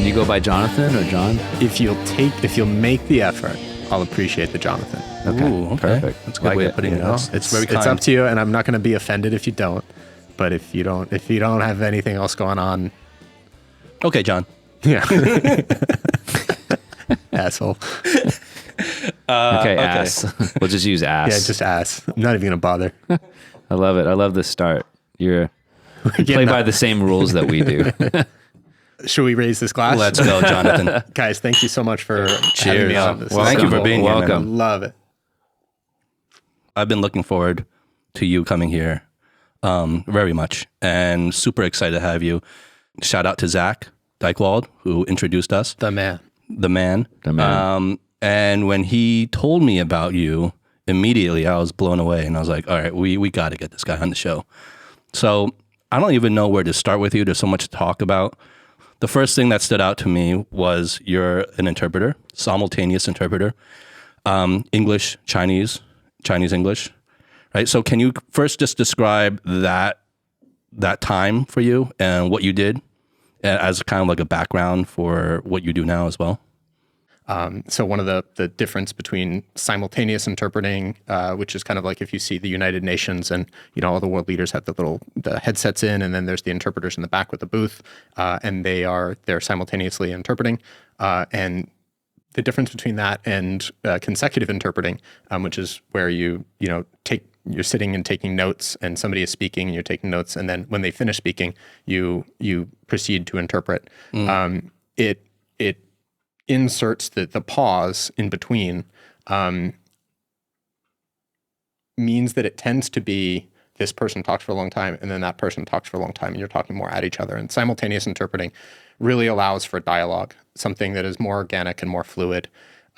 And you go by Jonathan or John? If you'll make the effort, I'll appreciate the Jonathan. Okay, Ooh, okay. perfect. That's a good way of putting it. It's very kind. It's up to you, and I'm not going to be offended if you don't. But if you don't have anything else going on, Okay, John. yeah, asshole. Okay, ass. We'll just use ass. Yeah, just ass. I'm not even going to bother. I love it. I love the start. You play by the same rules that we do. Should we raise this glass? Let's go, Jonathan. Guys, thank you so much for having me on. This is Thank you for being here, man. Welcome. Love it. I've been looking forward to you coming here very much, and super excited to have you. Shout out to Zach Dykewald, who introduced us. The man. The man. The man. And when he told me about you, immediately I was blown away, and I was like, all right, we got to get this guy on the show. So I don't even know where to start with you. There's so much to talk about. The first thing that stood out to me was you're an interpreter, simultaneous interpreter, English, Chinese, English, right? So can you first just describe that time for you and what you did as kind of like a background for what you do now as well? So one of the difference between simultaneous interpreting, which is kind of like if you see the United Nations and, all the world leaders have the headsets in, and then there's the interpreters in the back with the booth, and they're simultaneously interpreting. And the difference between that and consecutive interpreting, which is where you're sitting and taking notes, and somebody is speaking and you're taking notes, and then when they finish speaking, you proceed to interpret. It inserts the pause in between, means that it tends to be this person talks for a long time and then that person talks for a long time, and you're talking more at each other. And simultaneous interpreting really allows for dialogue, something that is more organic and more fluid.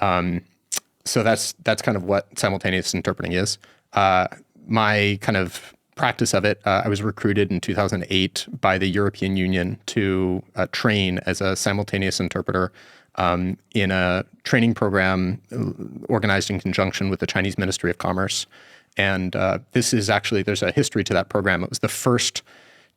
So that's kind of what simultaneous interpreting is. My kind of practice of it, I was recruited in 2008 by the European Union to train as a simultaneous interpreter in a training program organized in conjunction with the Chinese Ministry of Commerce. And this is actually, there's a history to that program. It was the first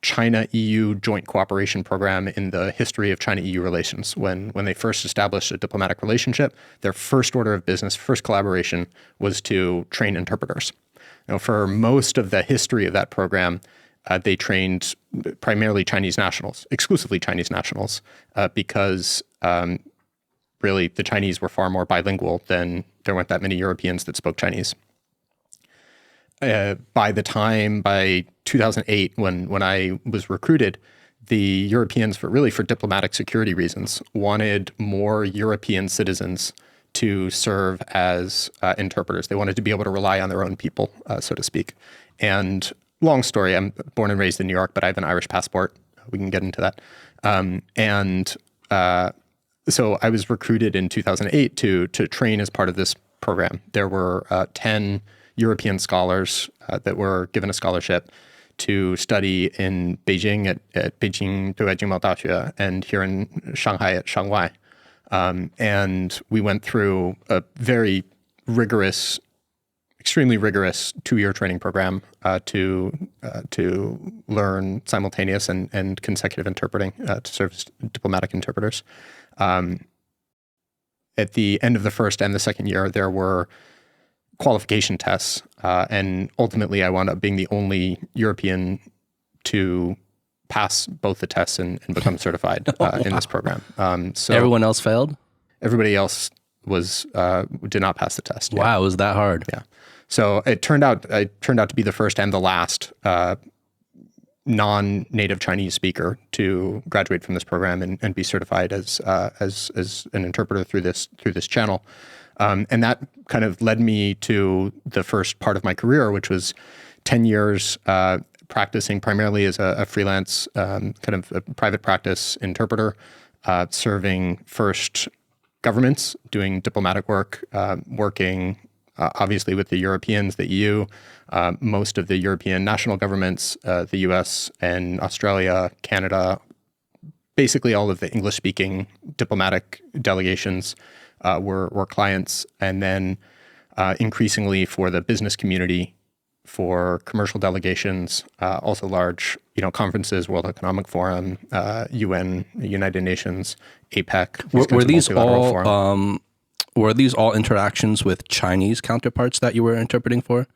China-EU joint cooperation program in the history of China-EU relations. When they first established a diplomatic relationship, their first order of business, first collaboration was to train interpreters. For most of the history of that program, they trained primarily Chinese nationals, exclusively Chinese nationals, because really the Chinese were far more bilingual than there weren't that many Europeans that spoke Chinese. By 2008, when I was recruited, the Europeans, for diplomatic security reasons, wanted more European citizens to serve as interpreters. They wanted to be able to rely on their own people, so to speak. And long story, I'm born and raised in New York, but I have an Irish passport. We can get into that. So I was recruited in 2008 to train as part of this program. There were 10 European scholars that were given a scholarship to study in Beijing at Beijing Beijing Daoxue and here in Shanghai at Shanghai. And we went through a very rigorous, extremely rigorous 2-year training program to learn simultaneous and consecutive interpreting to serve as diplomatic interpreters. At the end of the first and the second year, there were qualification tests, and ultimately I wound up being the only European to pass both the tests and become certified in this program. So everyone else failed? Everybody else did not pass the test. Wow, it was that hard. Yeah. So I turned out to be the first and the last non-native Chinese speaker to graduate from this program and be certified as an interpreter through this channel. And that kind of led me to the first part of my career, which was 10 years practicing primarily as a freelance kind of a private practice interpreter, serving first governments, doing diplomatic work, working obviously with the Europeans, the EU, most of the European national governments, the US and Australia, Canada, basically all of the English-speaking diplomatic delegations were clients, and then increasingly for the business community for commercial delegations, also large, conferences, World Economic Forum, UN, United Nations, APEC. Were these all forums. were these all interactions with Chinese counterparts that you were interpreting for?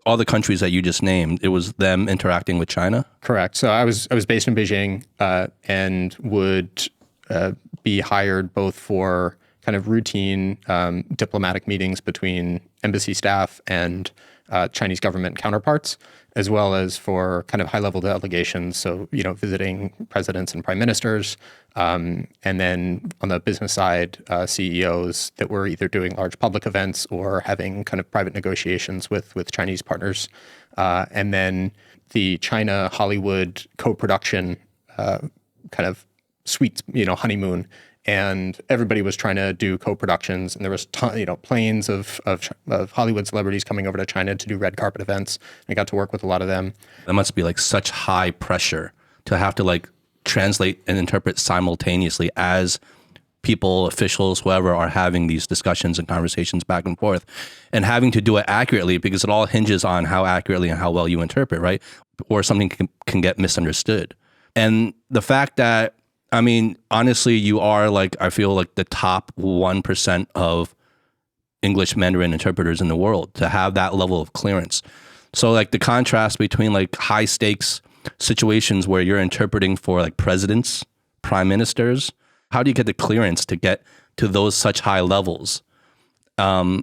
All the countries that you just named, it was them interacting with China? Correct. So I was based in Beijing and would be hired both for kind of routine diplomatic meetings between embassy staff and Chinese government counterparts, as well as for kind of high-level delegations. So, visiting presidents and prime ministers, and then on the business side, CEOs that were either doing large public events or having kind of private negotiations with Chinese partners. And then the China Hollywood co-production kind of sweet, honeymoon. And everybody was trying to do co-productions, and there was planes of Hollywood celebrities coming over to China to do red carpet events. I got to work with a lot of them. That must be like such high pressure to have to like translate and interpret simultaneously as people, officials, whoever are having these discussions and conversations back and forth, and having to do it accurately, because it all hinges on how accurately and how well you interpret, right? Or something can get misunderstood. And the fact that, I mean, honestly, you are like, I feel like the top 1% of English Mandarin interpreters in the world to have that level of clearance. So like the contrast between like high stakes situations where you're interpreting for like presidents, prime ministers, how do you get the clearance to get to those such high levels? And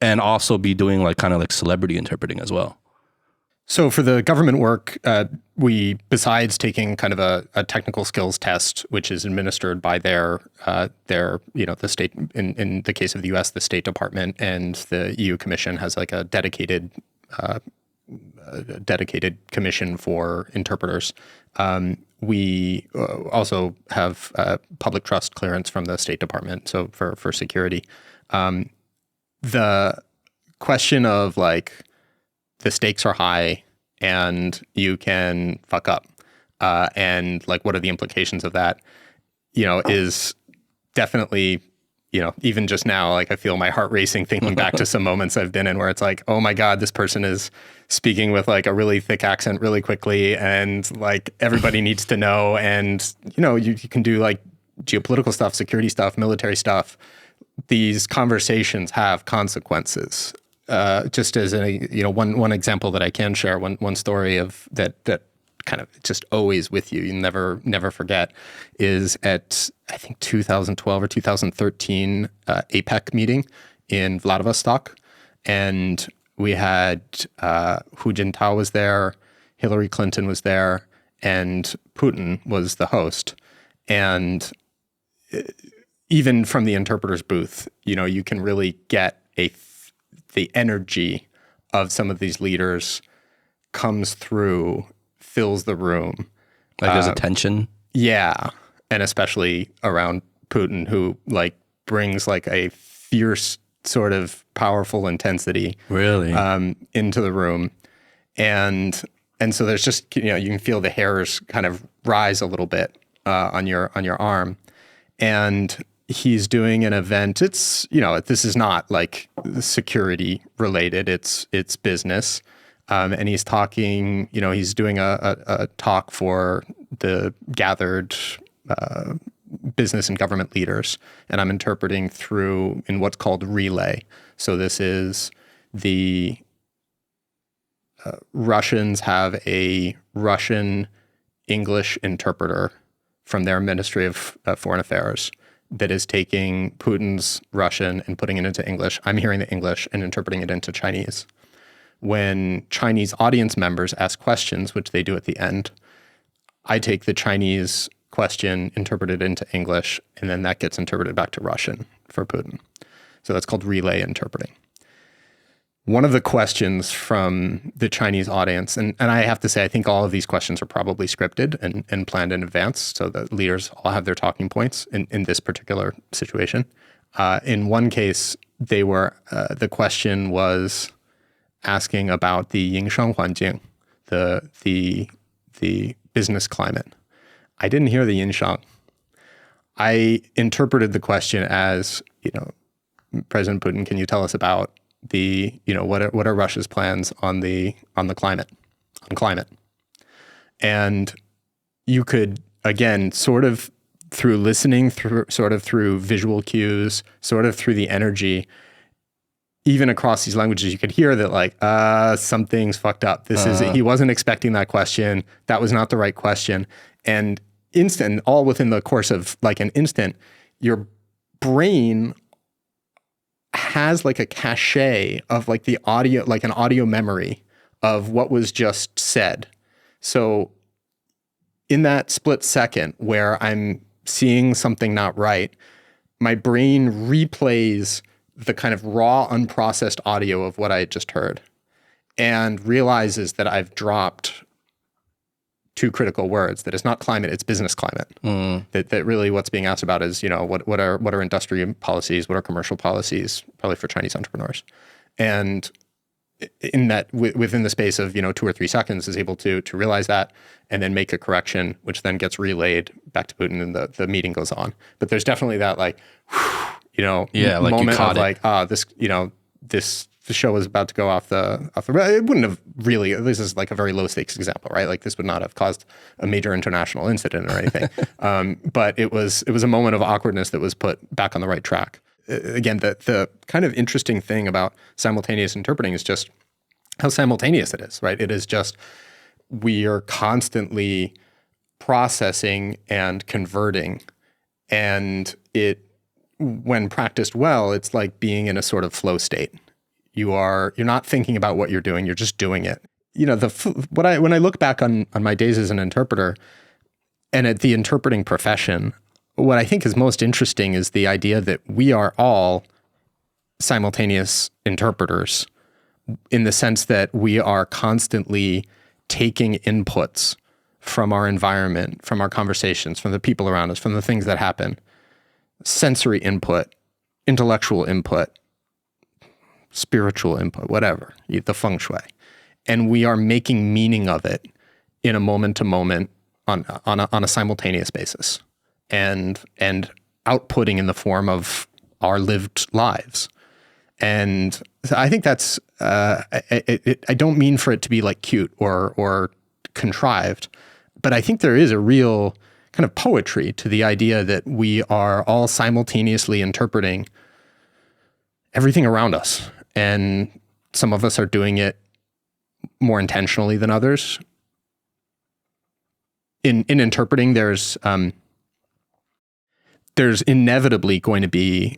also be doing like kind of like celebrity interpreting as well. So for the government work, we, besides taking kind of a technical skills test, which is administered by their the state, in the case of the US, the State Department, and the EU Commission has like a dedicated commission for interpreters. We also have public trust clearance from the State Department, so for security. The question of like, the stakes are high and you can fuck up. And like, what are the implications of that? Is definitely, even just now, like I feel my heart racing thinking back to some moments I've been in where it's like, oh my God, this person is speaking with like a really thick accent really quickly. And like, everybody needs to know. And, you can do like geopolitical stuff, security stuff, military stuff. These conversations have consequences. Just as one example that I can share, one story of that kind of just always with you never forget, is at I think 2012 or 2013 APEC meeting in Vladivostok, and we had Hu Jintao was there, Hillary Clinton was there, and Putin was the host. And even from the interpreter's booth, you can really get the energy of some of these leaders comes through, fills the room. Like there's a tension. Yeah. And especially around Putin, who like brings like a fierce sort of powerful intensity really into the room. And so there's just, you can feel the hairs kind of rise a little bit on your arm. And he's doing an event. It's, this is not like security related. It's business. And he's talking, he's doing a talk for the gathered business and government leaders. And I'm interpreting through in what's called relay. So this is the Russians have a Russian English interpreter from their Ministry of Foreign Affairs that is taking Putin's Russian and putting it into English. I'm hearing the English and interpreting it into Chinese. When Chinese audience members ask questions, which they do at the end, I take the Chinese question, interpret it into English, and then that gets interpreted back to Russian for Putin. So that's called relay interpreting. One of the questions from the Chinese audience, and I have to say, I think all of these questions are probably scripted and planned in advance, so the leaders all have their talking points in this particular situation. In one case, the question was asking about the 营商环境, the business climate. I didn't hear the 营商. I interpreted the question as, President Putin, can you tell us about what are Russia's plans on climate. And you could, again, sort of through listening, through visual cues, sort of through the energy, even across these languages, you could hear that like, something's fucked up. He wasn't expecting that question. That was not the right question. And all within the course of like an instant, your brain has like a cache of like the audio, like an audio memory of what was just said. So in that split second where I'm seeing something not right, my brain replays the kind of raw, unprocessed audio of what I had just heard and realizes that I've dropped two critical words, that it's not climate, it's business climate. That really what's being asked about is, what are industry policies, what are commercial policies, probably for Chinese entrepreneurs. And in that, within the space of 2 or 3 seconds, is able to realize that and then make a correction, which then gets relayed back to Putin, and the meeting goes on. But there's definitely that like, like moment of like, the show is about to go off the. It wouldn't have really. This is like a very low stakes example, right? Like this would not have caused a major international incident or anything. But it was a moment of awkwardness that was put back on the right track. Again, the kind of interesting thing about simultaneous interpreting is just how simultaneous it is, right? It is just, we are constantly processing and converting, and when practiced well, it's like being in a sort of flow state. You're not thinking about what you're doing, you're just doing it. When I look back on my days as an interpreter and at the interpreting profession, what I think is most interesting is the idea that we are all simultaneous interpreters, in the sense that we are constantly taking inputs from our environment, from our conversations, from the people around us, from the things that happen, sensory input, intellectual input, spiritual input, whatever, the feng shui. And we are making meaning of it in a moment to moment on a simultaneous basis, and outputting in the form of our lived lives. And I think that's, I don't mean for it to be like cute or contrived, but I think there is a real kind of poetry to the idea that we are all simultaneously interpreting everything around us. And some of us are doing it more intentionally than others. In interpreting, there's inevitably going to be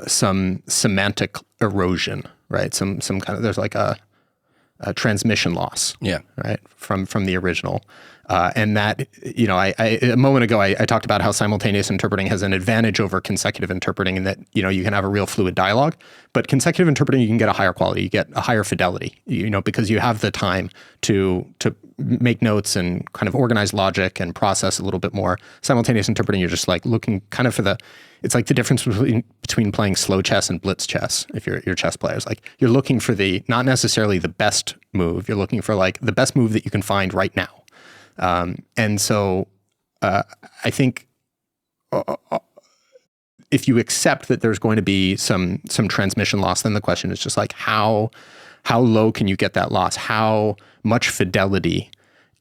some semantic erosion, right? Some kind of, there's like a transmission loss, right, from the original. And that, a moment ago, I talked about how simultaneous interpreting has an advantage over consecutive interpreting, in that, you can have a real fluid dialogue, but consecutive interpreting, you can get a higher quality, you get a higher fidelity, because you have the time to make notes and kind of organize logic and process a little bit more. Simultaneous interpreting, you're just like looking kind of it's like the difference between playing slow chess and blitz chess. If you're chess players, like you're looking for not necessarily the best move, you're looking for like the best move that you can find right now. And so I think if you accept that there's going to be some transmission loss, then the question is just like how low can you get that loss? How much fidelity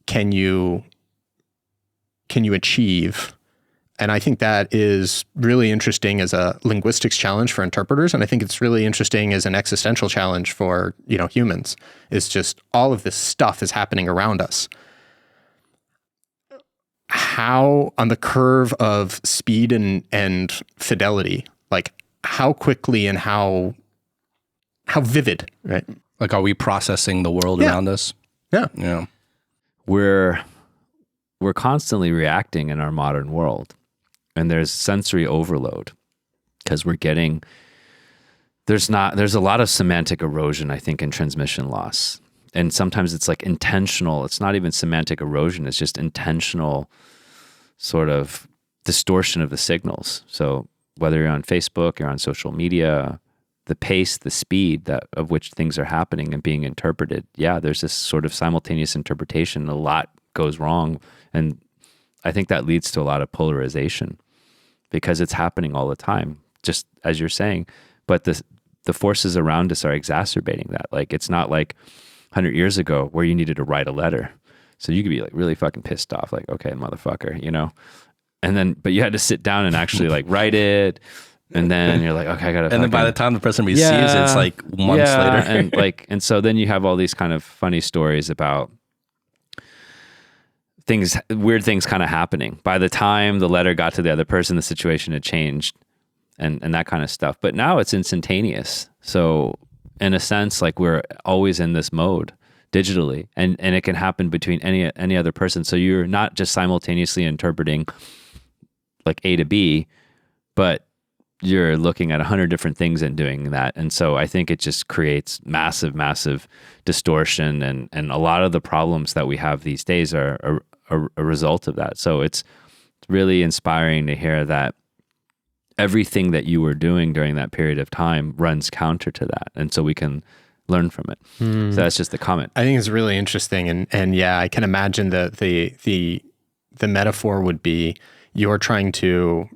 can you achieve? And I think that is really interesting as a linguistics challenge for interpreters. And I think it's really interesting as an existential challenge for, humans. It's just all of this stuff is happening around us. How, on the curve of speed and fidelity, like how quickly and how vivid, right? Like, are we processing the world around us? Yeah. We're constantly reacting in our modern world, and there's sensory overload because there's a lot of semantic erosion, I think, in transmission loss. And sometimes it's like intentional. It's not even semantic erosion. It's just intentional sort of distortion of the signals. So whether you're on Facebook, you're on social media, the pace, the speed of which things are happening and being interpreted. Yeah, there's this sort of simultaneous interpretation. A lot goes wrong. And I think that leads to a lot of polarization because it's happening all the time, just as you're saying. But the forces around us are exacerbating that. Like, it's not like 100 years ago where you needed to write a letter. So you could be like really fucking pissed off, like, okay, motherfucker, you know? And then, but you had to sit down and actually like write it. And then you're like, okay, I gotta. And then by the time the person receives it, it's like months later. and so then you have all these kind of funny stories about things, weird things kind of happening. By the time the letter got to the other person, the situation had changed and that kind of stuff. But now it's instantaneous. So in a sense, like we're always in this mode digitally, and it can happen between any other person. So you're not just simultaneously interpreting like A to B, but you're looking at 100 different things and doing that. And so I think it just creates massive distortion, and a lot of the problems that we have these days are a result of that. So it's really inspiring to hear that everything that you were doing during that period of time runs counter to that. And so we can learn from it. So that's just the comment. I think it's really interesting. And yeah, I can imagine the metaphor would be you're trying to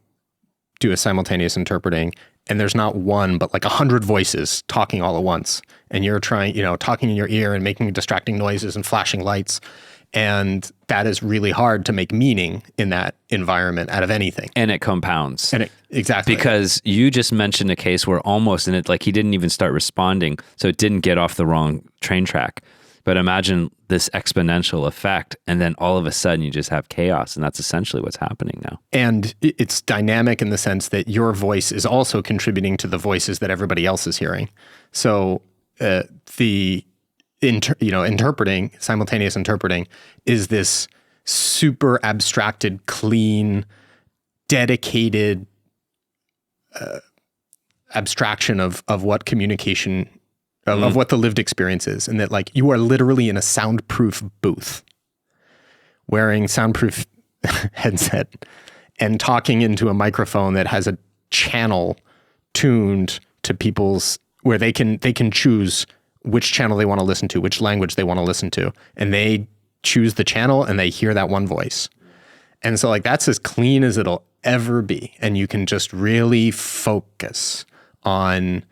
do a simultaneous interpreting, and there's not one, but like 100 voices talking all at once. And you're trying, talking in your ear and making distracting noises and flashing lights. And that is really hard to make meaning in that environment out of anything. And it compounds. Exactly. Because you just mentioned a case where almost, and it like he didn't even start responding, so it didn't get off the wrong train track. But imagine this exponential effect, and then all of a sudden you just have chaos, and that's essentially what's happening now. And it's dynamic in the sense that your voice is also contributing to the voices that everybody else is hearing. So interpreting, simultaneous interpreting, is this super abstracted, clean, dedicated abstraction of what communication, of what the lived experience is. And that like you are literally in a soundproof booth wearing soundproof headset and talking into a microphone that has a channel tuned to people's, where they can choose which channel they want to listen to, which language they want to listen to. And they choose the channel and they hear that one voice. And so like that's as clean as it'll ever be. And you can just really focus on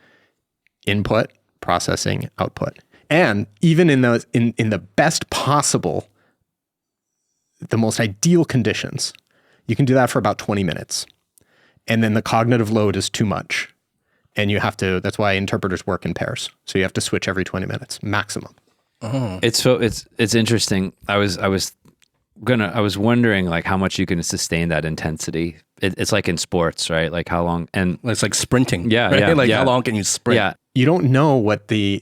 input, processing, output. And even in those in the best possible, the most ideal conditions, you can do that for about 20 minutes. And then the cognitive load is too much. And you have to, that's why interpreters work in pairs. So you have to switch every 20 minutes, maximum. Oh. It's interesting. I was wondering like how much you can sustain that intensity. It's like in sports, right? Like how long, and it's like sprinting. Yeah. Right? Yeah. Like yeah. how long can you sprint? Yeah. You don't know what the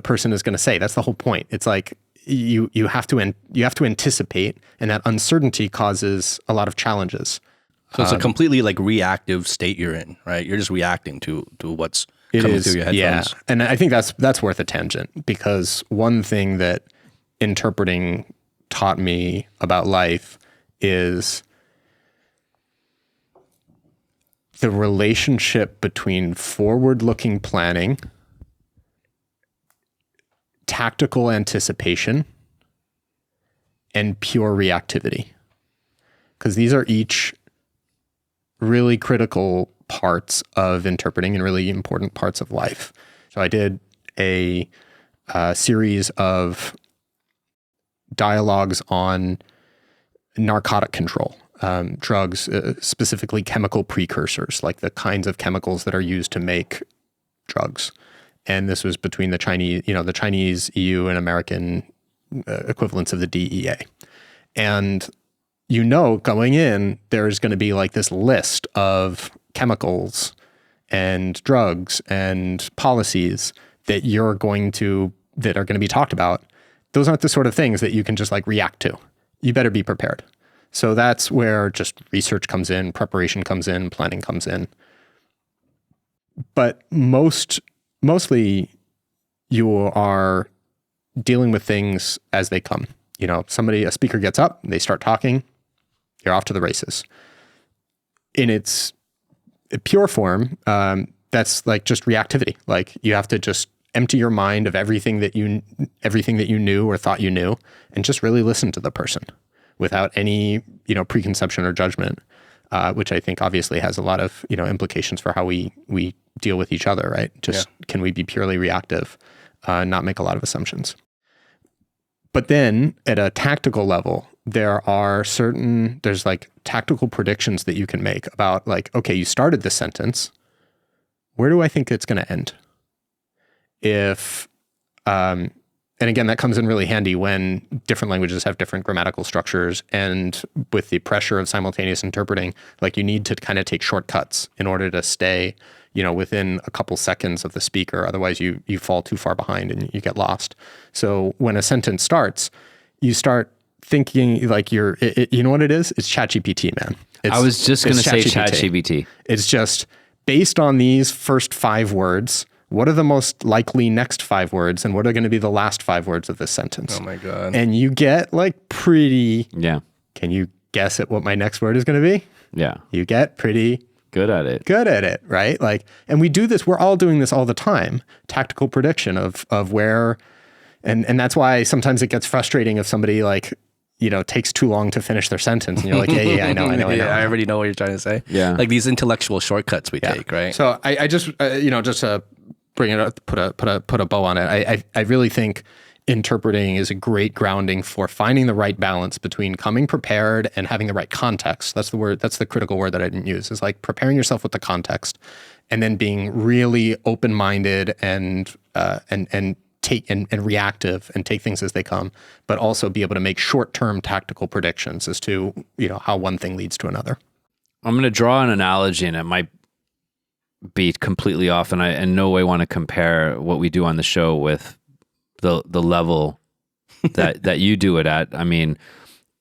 person is going to say. That's the whole point. It's like you have to anticipate, and that uncertainty causes a lot of challenges. So it's a completely like reactive state you're in, right? You're just reacting to what's coming through your headphones. Yeah, and I think that's worth a tangent, because one thing that interpreting taught me about life is the relationship between forward-looking planning, tactical anticipation, and pure reactivity. Because these are each really critical parts of interpreting and really important parts of life. So I did a series of dialogues on narcotic control, drugs, specifically chemical precursors, like the kinds of chemicals that are used to make drugs. And this was between the Chinese, EU, and American equivalents of the DEA. And going in, there's going to be like this list of chemicals and drugs and policies that are going to be talked about. Those aren't the sort of things that you can just like react to. You better be prepared. So that's where just research comes in, preparation comes in, planning comes in. But mostly you are dealing with things as they come. A speaker gets up, they start talking, you're off to the races. In its pure form, that's like just reactivity. Like you have to just empty your mind of everything that you knew or thought you knew, and just really listen to the person without any preconception or judgment. which I think obviously has a lot of, implications for how we deal with each other, right? Just can we be purely reactive, not make a lot of assumptions? But then at a tactical level, there's like tactical predictions that you can make about like, okay, you started this sentence. Where do I think it's going to end? And again, that comes in really handy when different languages have different grammatical structures. And with the pressure of simultaneous interpreting, like you need to kind of take shortcuts in order to stay, within a couple seconds of the speaker. Otherwise you fall too far behind and you get lost. So when a sentence starts, you start thinking like you know what it is? It's ChatGPT, man. I was just going to say ChatGPT. It's just based on these first 5 words, what are the most likely next 5 words and what are going to be the last 5 words of this sentence? Oh my God. And you get like pretty, can you guess at what my next word is going to be? Yeah. You get pretty good at it, right? Like, and we do this, we're all doing this all the time. Tactical prediction of where, and that's why sometimes it gets frustrating if somebody like, takes too long to finish their sentence and you're like, yeah, I know. I already know what you're trying to say. Yeah. Like these intellectual shortcuts we take, right? So I just, just to bring it up, put a bow on it. I really think interpreting is a great grounding for finding the right balance between coming prepared and having the right context. That's the word. That's the critical word that I didn't use. Is like preparing yourself with the context, and then being really open-minded and reactive and take things as they come, but also be able to make short-term tactical predictions as to how one thing leads to another. I'm going to draw an analogy, and it might be completely off, and I in no way want to compare what we do on the show with the level that you do it at. I mean,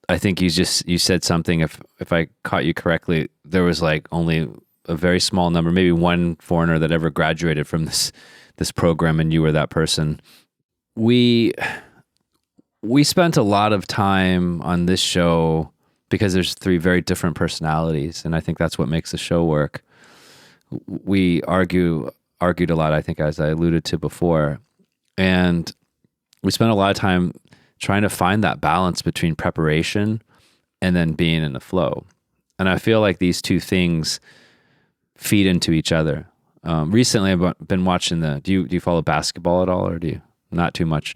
I think you said something, if I caught you correctly, there was like only a very small number, maybe one foreigner that ever graduated from this program, and you were that person. We spent a lot of time on this show because there's 3 very different personalities, and I think that's what makes the show work. We argued a lot, I think, as I alluded to before, and we spent a lot of time trying to find that balance between preparation and then being in the flow. And I feel like these 2 things feed into each other. Recently, I've been watching do you follow basketball at all, or do you? Not too much.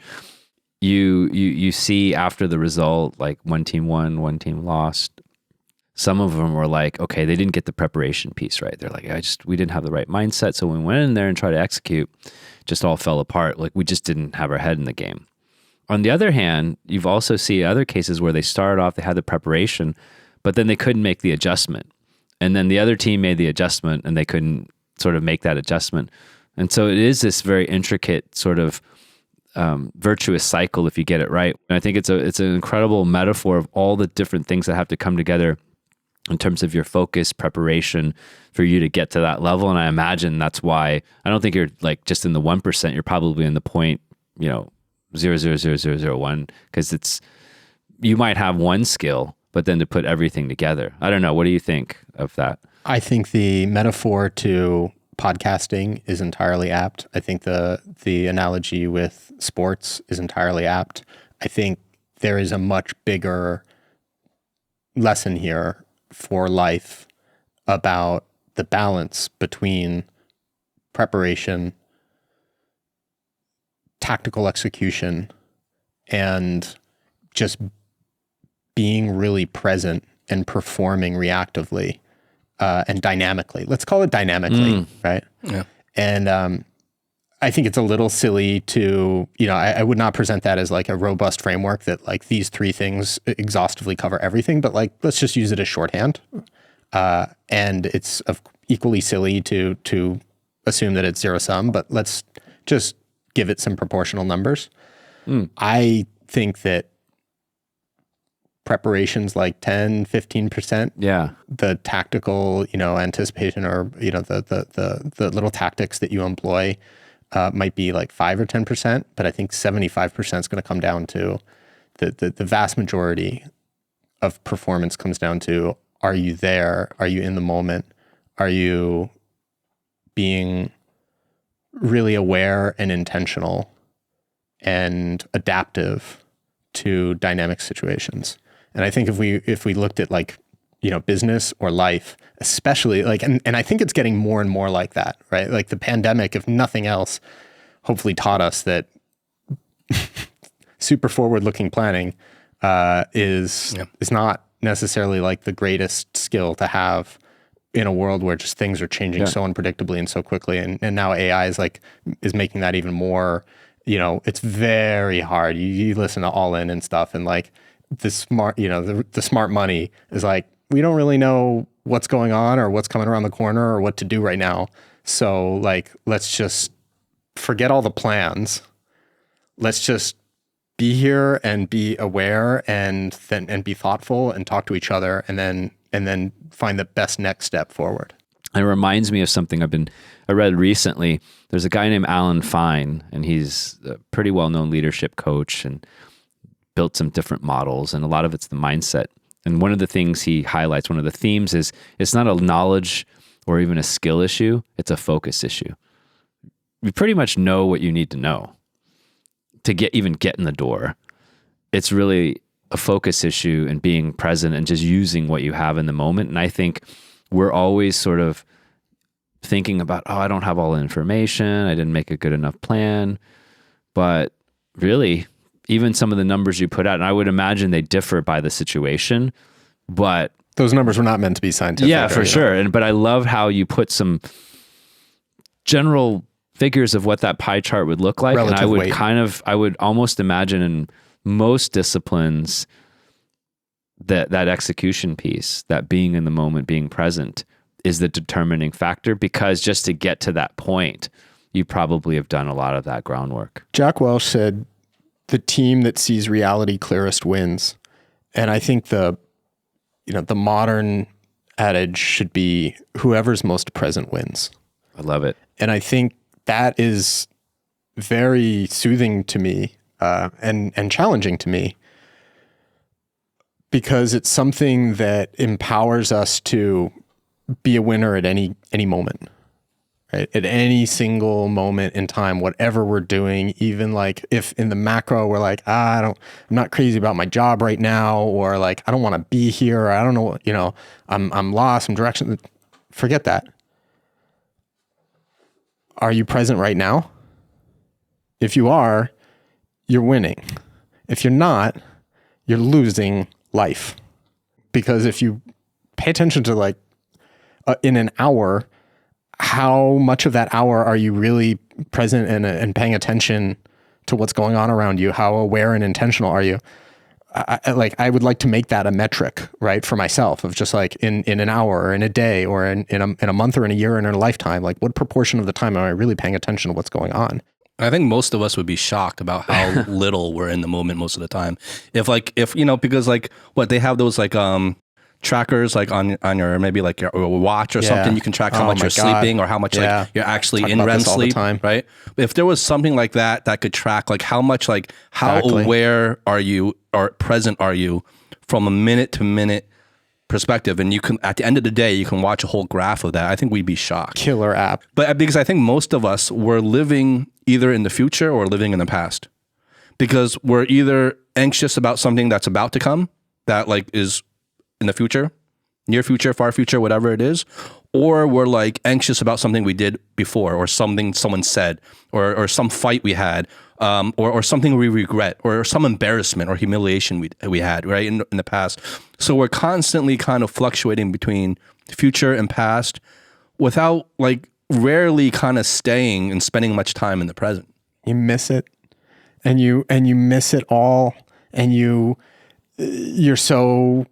You see after the result, like one team won, one team lost. Some of them were like, okay, they didn't get the preparation piece right. They're like, we didn't have the right mindset. So when we went in there and tried to execute, just all fell apart. Like we just didn't have our head in the game. On the other hand, you've also seen other cases where they started off, they had the preparation, but then they couldn't make the adjustment. And then the other team made the adjustment and they couldn't sort of make that adjustment. And so it is this very intricate sort of virtuous cycle if you get it right. And I think it's an incredible metaphor of all the different things that have to come together in terms of your focus, preparation for you to get to that level. And I imagine that's why I don't think you're like just in the 1%, you're probably in the point, 0.00001, because you might have one skill, but then to put everything together. I don't know. What do you think of that? I think the metaphor to podcasting is entirely apt. I think the analogy with sports is entirely apt. I think there is a much bigger lesson here for life about the balance between preparation, tactical execution, and just being really present and performing reactively and dynamically. Let's call it dynamically, right? Yeah. And I think it's a little silly to, I would not present that as like a robust framework that like these 3 things exhaustively cover everything, but like, let's just use it as shorthand. And it's equally silly to assume that it's zero sum, but let's just give it some proportional numbers. I think that preparations like 10, 15%. Yeah. The tactical, anticipation or, the little tactics that you employ might be like 5 or 10%, but I think 75% is going to come down to the vast majority of performance comes down to, are you there? Are you in the moment? Are you being really aware and intentional and adaptive to dynamic situations? And I think if we looked at like, business or life, especially like, and I think it's getting more and more like that, right? Like the pandemic, if nothing else, hopefully taught us that super forward-looking planning is not necessarily like the greatest skill to have in a world where just things are changing so unpredictably and so quickly. And now AI is making that even more, it's very hard. You listen to All In and stuff, and like the smart, the smart money is like, we don't really know what's going on or what's coming around the corner or what to do right now. So like, let's just forget all the plans. Let's just be here and be aware and be thoughtful and talk to each other and then find the best next step forward. It reminds me of something I read recently. There's a guy named Alan Fine, and he's a pretty well-known leadership coach and built some different models, and a lot of it's the mindset. And one of the things he highlights, one of the themes is it's not a knowledge or even a skill issue, it's a focus issue. You pretty much know what you need to know to get in the door. It's really a focus issue and being present and just using what you have in the moment. And I think we're always sort of thinking about, I don't have all the information, I didn't make a good enough plan. But really, even some of the numbers you put out, and I would imagine they differ by the situation, but those numbers were not meant to be scientific. Yeah, for sure. But I love how you put some general figures of what that pie chart would look like. Relative and I would almost imagine in most disciplines that execution piece, that being in the moment, being present, is the determining factor, because just to get to that point, you probably have done a lot of that groundwork. Jack Welch said, the team that sees reality clearest wins. And I think the modern adage should be whoever's most present wins. I love it. And I think that is very soothing to me and challenging to me, because it's something that empowers us to be a winner at any moment. Right? At any single moment in time, whatever we're doing, even like if in the macro we're like, I'm not crazy about my job right now, or like, I don't want to be here, or I don't know, I'm lost, I'm direction. Forget that. Are you present right now? If you are, you're winning. If you're not, you're losing life. Because if you pay attention to like in an hour, how much of that hour are you really present and paying attention to what's going on around you? How aware and intentional are you? I would like to make that a metric, right, for myself, of just like in an hour or in a day or in a month or in a year or in a lifetime, like what proportion of the time am I really paying attention to what's going on? I think most of us would be shocked about how little we're in the moment most of the time. If because like what they have those like trackers like on your maybe like your watch or something, you can track how much you're sleeping or how much like you're actually in REM sleep, right? If there was something like that could track like how much, like how aware are you or present are you from a minute to minute perspective, and you can at the end of the day you can watch a whole graph of that, I think we'd be shocked. Killer app. But because I think most of us were living either in the future or living in the past, because we're either anxious about something that's about to come that like is in the future, near future, far future, whatever it is, or we're like anxious about something we did before, or something someone said, or some fight we had, or something we regret, or some embarrassment or humiliation we had, right, in the past. So we're constantly kind of fluctuating between future and past without like rarely kind of staying and spending much time in the present. You miss it, and you miss it all, and you're so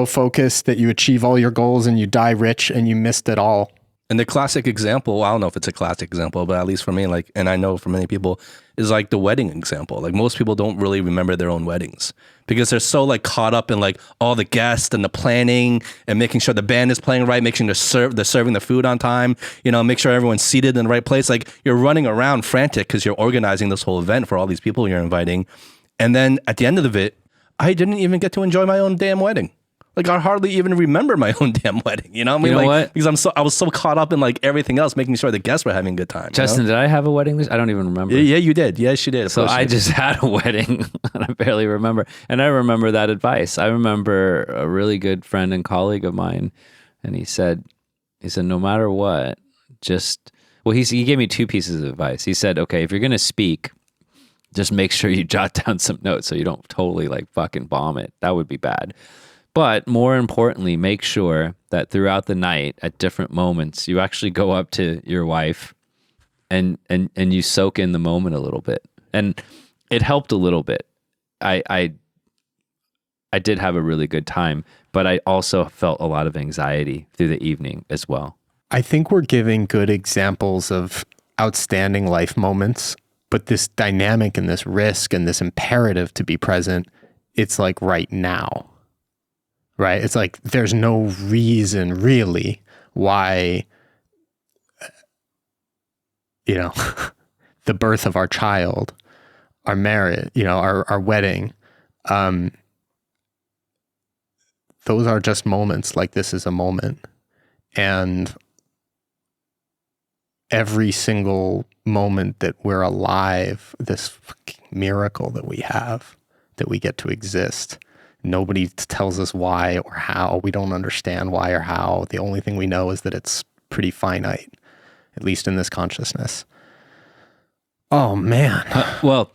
focused that you achieve all your goals and you die rich and you missed it all. And the classic example, I don't know if it's a classic example, but at least for me, like, and I know for many people, is like the wedding example. Like most people don't really remember their own weddings because they're so like caught up in like all the guests and the planning and making sure the band is playing right, making sure they're serving the food on time, make sure everyone's seated in the right place. Like you're running around frantic because you're organizing this whole event for all these people you're inviting. And then at the end of it, I didn't even get to enjoy my own damn wedding. Like I hardly even remember my own damn wedding. You know what I mean? You know what? Because I was so caught up in like everything else, making sure the guests were having a good time. Justin, did I have a wedding? I don't even remember. Yeah, you did. Yes, you did. Of So course you I did. just had a wedding and I barely remember. And I remember that advice. I remember a really good friend and colleague of mine, and he said, no matter what, he gave me two pieces of advice. He said, okay, if you're going to speak, just make sure you jot down some notes so you don't totally like fucking bomb it. That would be bad. But more importantly, make sure that throughout the night at different moments, you actually go up to your wife and you soak in the moment a little bit. And it helped a little bit. I did have a really good time, but I also felt a lot of anxiety through the evening as well. I think we're giving good examples of outstanding life moments, but this dynamic and this risk and this imperative to be present, it's like right now, right? It's like there's no reason really why, the birth of our child, our marriage, our wedding, those are just moments. Like this is a moment. And every single moment that we're alive, this fucking miracle that we have, that we get to exist. Nobody tells us why or how. We don't understand why or how. The only thing we know is that it's pretty finite, at least in this consciousness. Oh man. Well,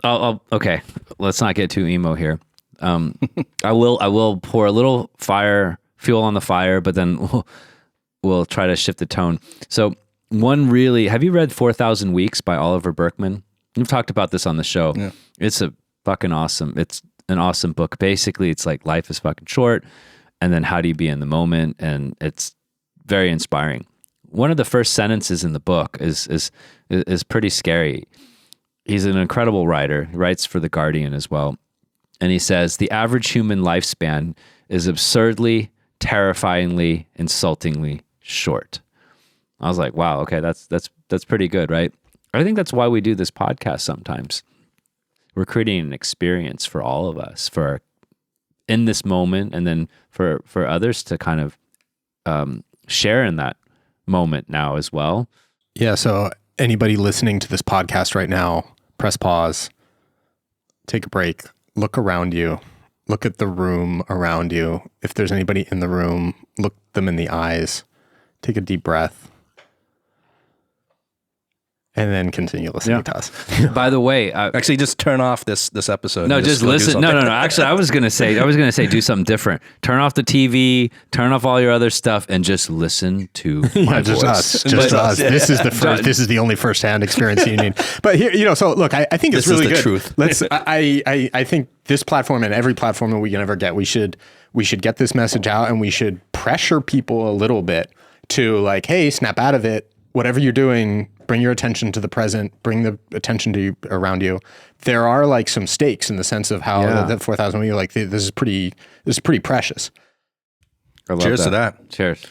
okay. Let's not get too emo here. I will pour a little fuel on the fire, but then we'll try to shift the tone. So have you read 4,000 Weeks by Oliver Berkman? We've talked about this on the show. Yeah. It's an awesome book. Basically, it's like life is fucking short, and then how do you be in the moment? And it's very inspiring. One of the first sentences in the book is pretty scary. He's an incredible writer. He writes for The Guardian as well. And he says, the average human lifespan is absurdly, terrifyingly, insultingly short. I was like, wow, okay, that's pretty good, right? I think that's why we do this podcast sometimes. We're creating an experience for all of us, for in this moment, and then for others to kind of share in that moment now as well. Yeah, so anybody listening to this podcast right now, press pause, take a break, look around you, look at the room around you. If there's anybody in the room, look them in the eyes, take a deep breath, and then continue listening to us. By the way, actually, just turn off this episode. No, just listen. No. Actually, I was gonna say, do something different. Turn off the TV, turn off all your other stuff, and just listen to my voice. Just us. Yeah. This is the first. This is the only firsthand experience you need. But here, so look, I think it's really good. Truth. I think this platform and every platform that we can ever get, we should get this message out, and we should pressure people a little bit to like, hey, snap out of it. Whatever you're doing, bring your attention to the present, bring the attention to you, around you. There are like some stakes in the sense of how the 4,000, you're like, this is pretty precious. Cheers to that. Cheers.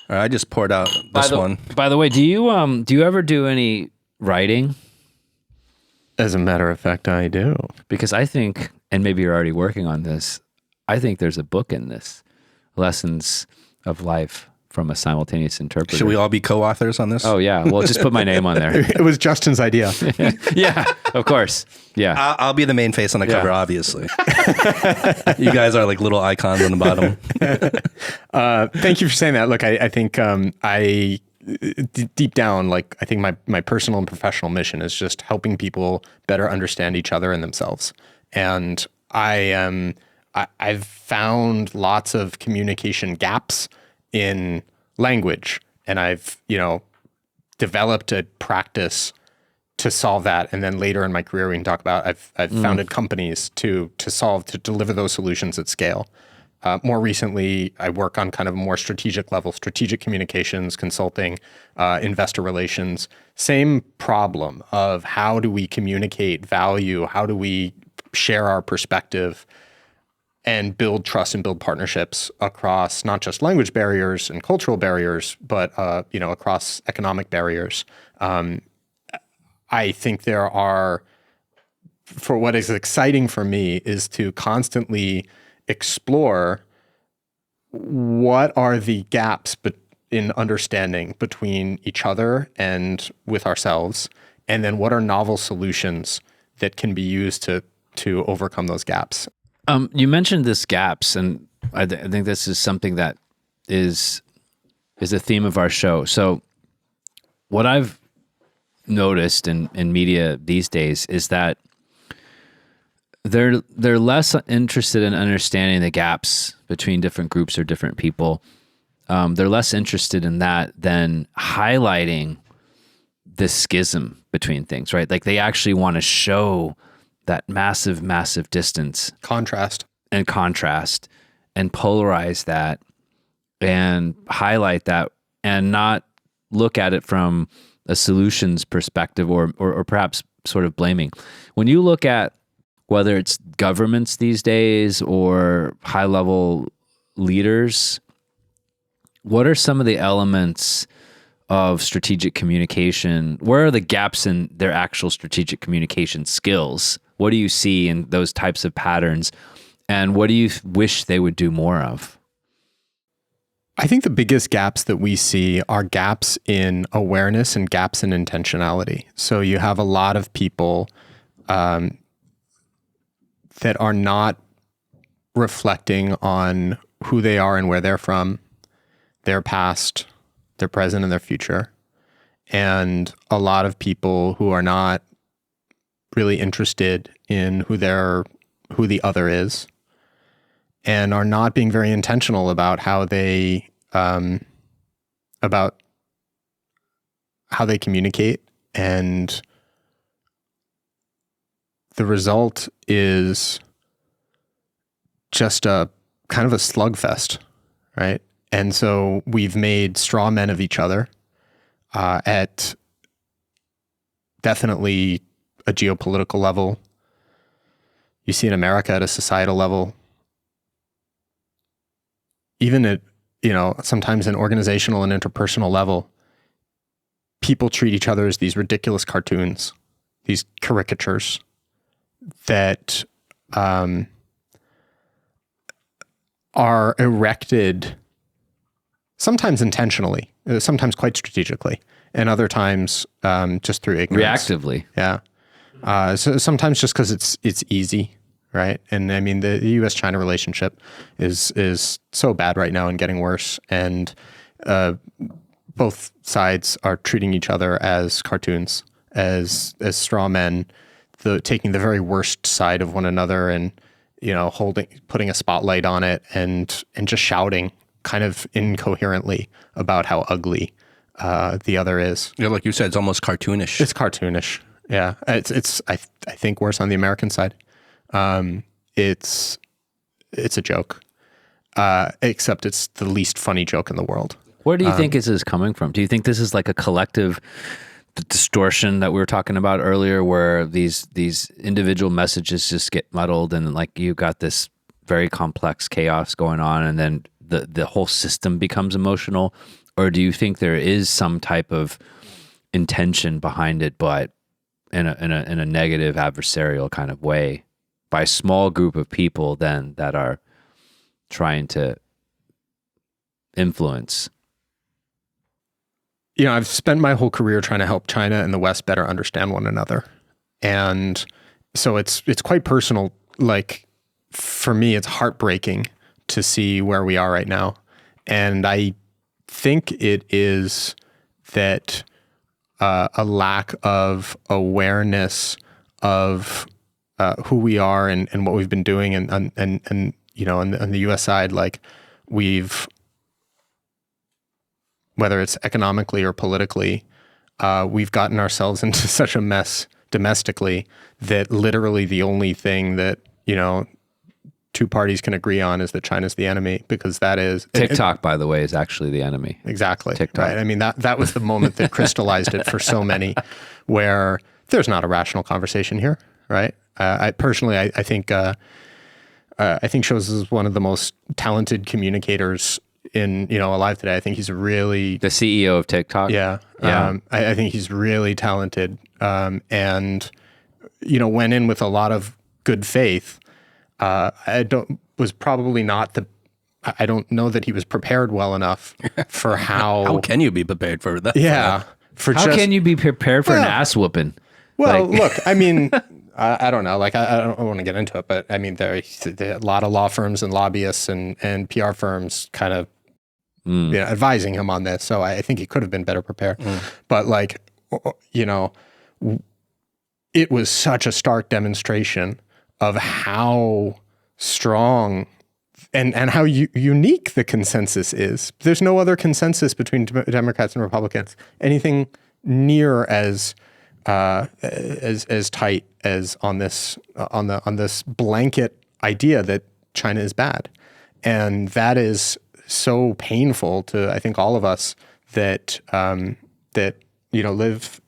All right, I just poured out this one. By the way, do you ever do any writing? As a matter of fact, I do. Because I think, and maybe you're already working on this, I think there's a book in this, Lessons of Life from a Simultaneous Interpreter. Should we all be co-authors on this? Oh yeah, well just put my name on there. It was Justin's idea. Yeah, of course. Yeah, I'll be the main face on the cover, obviously. You guys are like little icons on the bottom. Thank you for saying that. Look, I think deep down, like I think my personal and professional mission is just helping people better understand each other and themselves. And I've found lots of communication gaps in language, and I've developed a practice to solve that. And then later in my career, we can talk about I've founded companies to deliver those solutions at scale. More recently, I work on kind of a more strategic level, strategic communications, consulting, investor relations. Same problem of how do we communicate value? How do we share our perspective and build trust and build partnerships across not just language barriers and cultural barriers, but across economic barriers. I think there are, for what is exciting for me, is to constantly explore what are the gaps in understanding between each other and with ourselves? And then what are novel solutions that can be used to overcome those gaps? You mentioned this gaps, and I think this is something that is a theme of our show. So what I've noticed in media these days is that they're less interested in understanding the gaps between different groups or different people. They're less interested in that than highlighting the schism between things, right? Like they actually want to show that massive, massive distance. Contrast. And polarize that and highlight that and not look at it from a solutions perspective or perhaps sort of blaming. When you look at whether it's governments these days or high-level leaders, what are some of the elements of strategic communication? Where are the gaps in their actual strategic communication skills? What do you see in those types of patterns? And what do you wish they would do more of? I think the biggest gaps that we see are gaps in awareness and gaps in intentionality. So you have a lot of people that are not reflecting on who they are and where they're from, their past, their present, and their future. And a lot of people who are not really interested in who the other is, and are not being very intentional about how they communicate. And the result is just a kind of a slugfest, right? And so we've made straw men of each other at definitely a geopolitical level. You see in America at a societal level, even at, sometimes an organizational and interpersonal level, people treat each other as these ridiculous cartoons, these caricatures that are erected sometimes intentionally, sometimes quite strategically, and other times just through ignorance. Reactively. Yeah. So sometimes just because it's easy, right? And I mean, the U.S.-China relationship is so bad right now and getting worse. And both sides are treating each other as cartoons, as straw men, taking the very worst side of one another and, putting a spotlight on it and just shouting kind of incoherently about how ugly the other is. Yeah, like you said, it's almost cartoonish. It's cartoonish. Yeah, it's I think worse on the American side. It's a joke, except it's the least funny joke in the world. Where do you think this is coming from? Do you think this is like a collective distortion that we were talking about earlier, where these individual messages just get muddled and like you got this very complex chaos going on, and then the whole system becomes emotional? Or do you think there is some type of intention behind it, but in a negative adversarial kind of way by a small group of people then that are trying to influence? I've spent my whole career trying to help China and the West better understand one another. And so it's quite personal. Like for me, it's heartbreaking to see where we are right now. And I think it is that a lack of awareness of who we are and what we've been doing, and on the U.S. side, like we've, whether it's economically or politically, we've gotten ourselves into such a mess domestically that literally the only thing that two parties can agree on is that China's the enemy, because that is TikTok, by the way, is actually the enemy. Exactly. TikTok. Right. I mean, that was the moment that crystallized it for so many, where there's not a rational conversation here, right? I personally think Shows is one of the most talented communicators alive today. I think he's really the CEO of TikTok. Yeah. I think he's really talented, and went in with a lot of good faith. Was probably not I don't know that he was prepared well enough for How can you be prepared for that? yeah. For How can you be prepared for an ass whooping? Well, look, I mean, I don't know. Like, I don't want to get into it, but I mean, there are a lot of law firms and lobbyists and PR firms kind of advising him on this. So I think he could have been better prepared. But like, you know, it was such a stark demonstration of how strong and how unique the consensus is. There's no other consensus between Democrats and Republicans, anything near as tight as on this blanket idea that China is bad. And that is so painful to, I think, all of us that live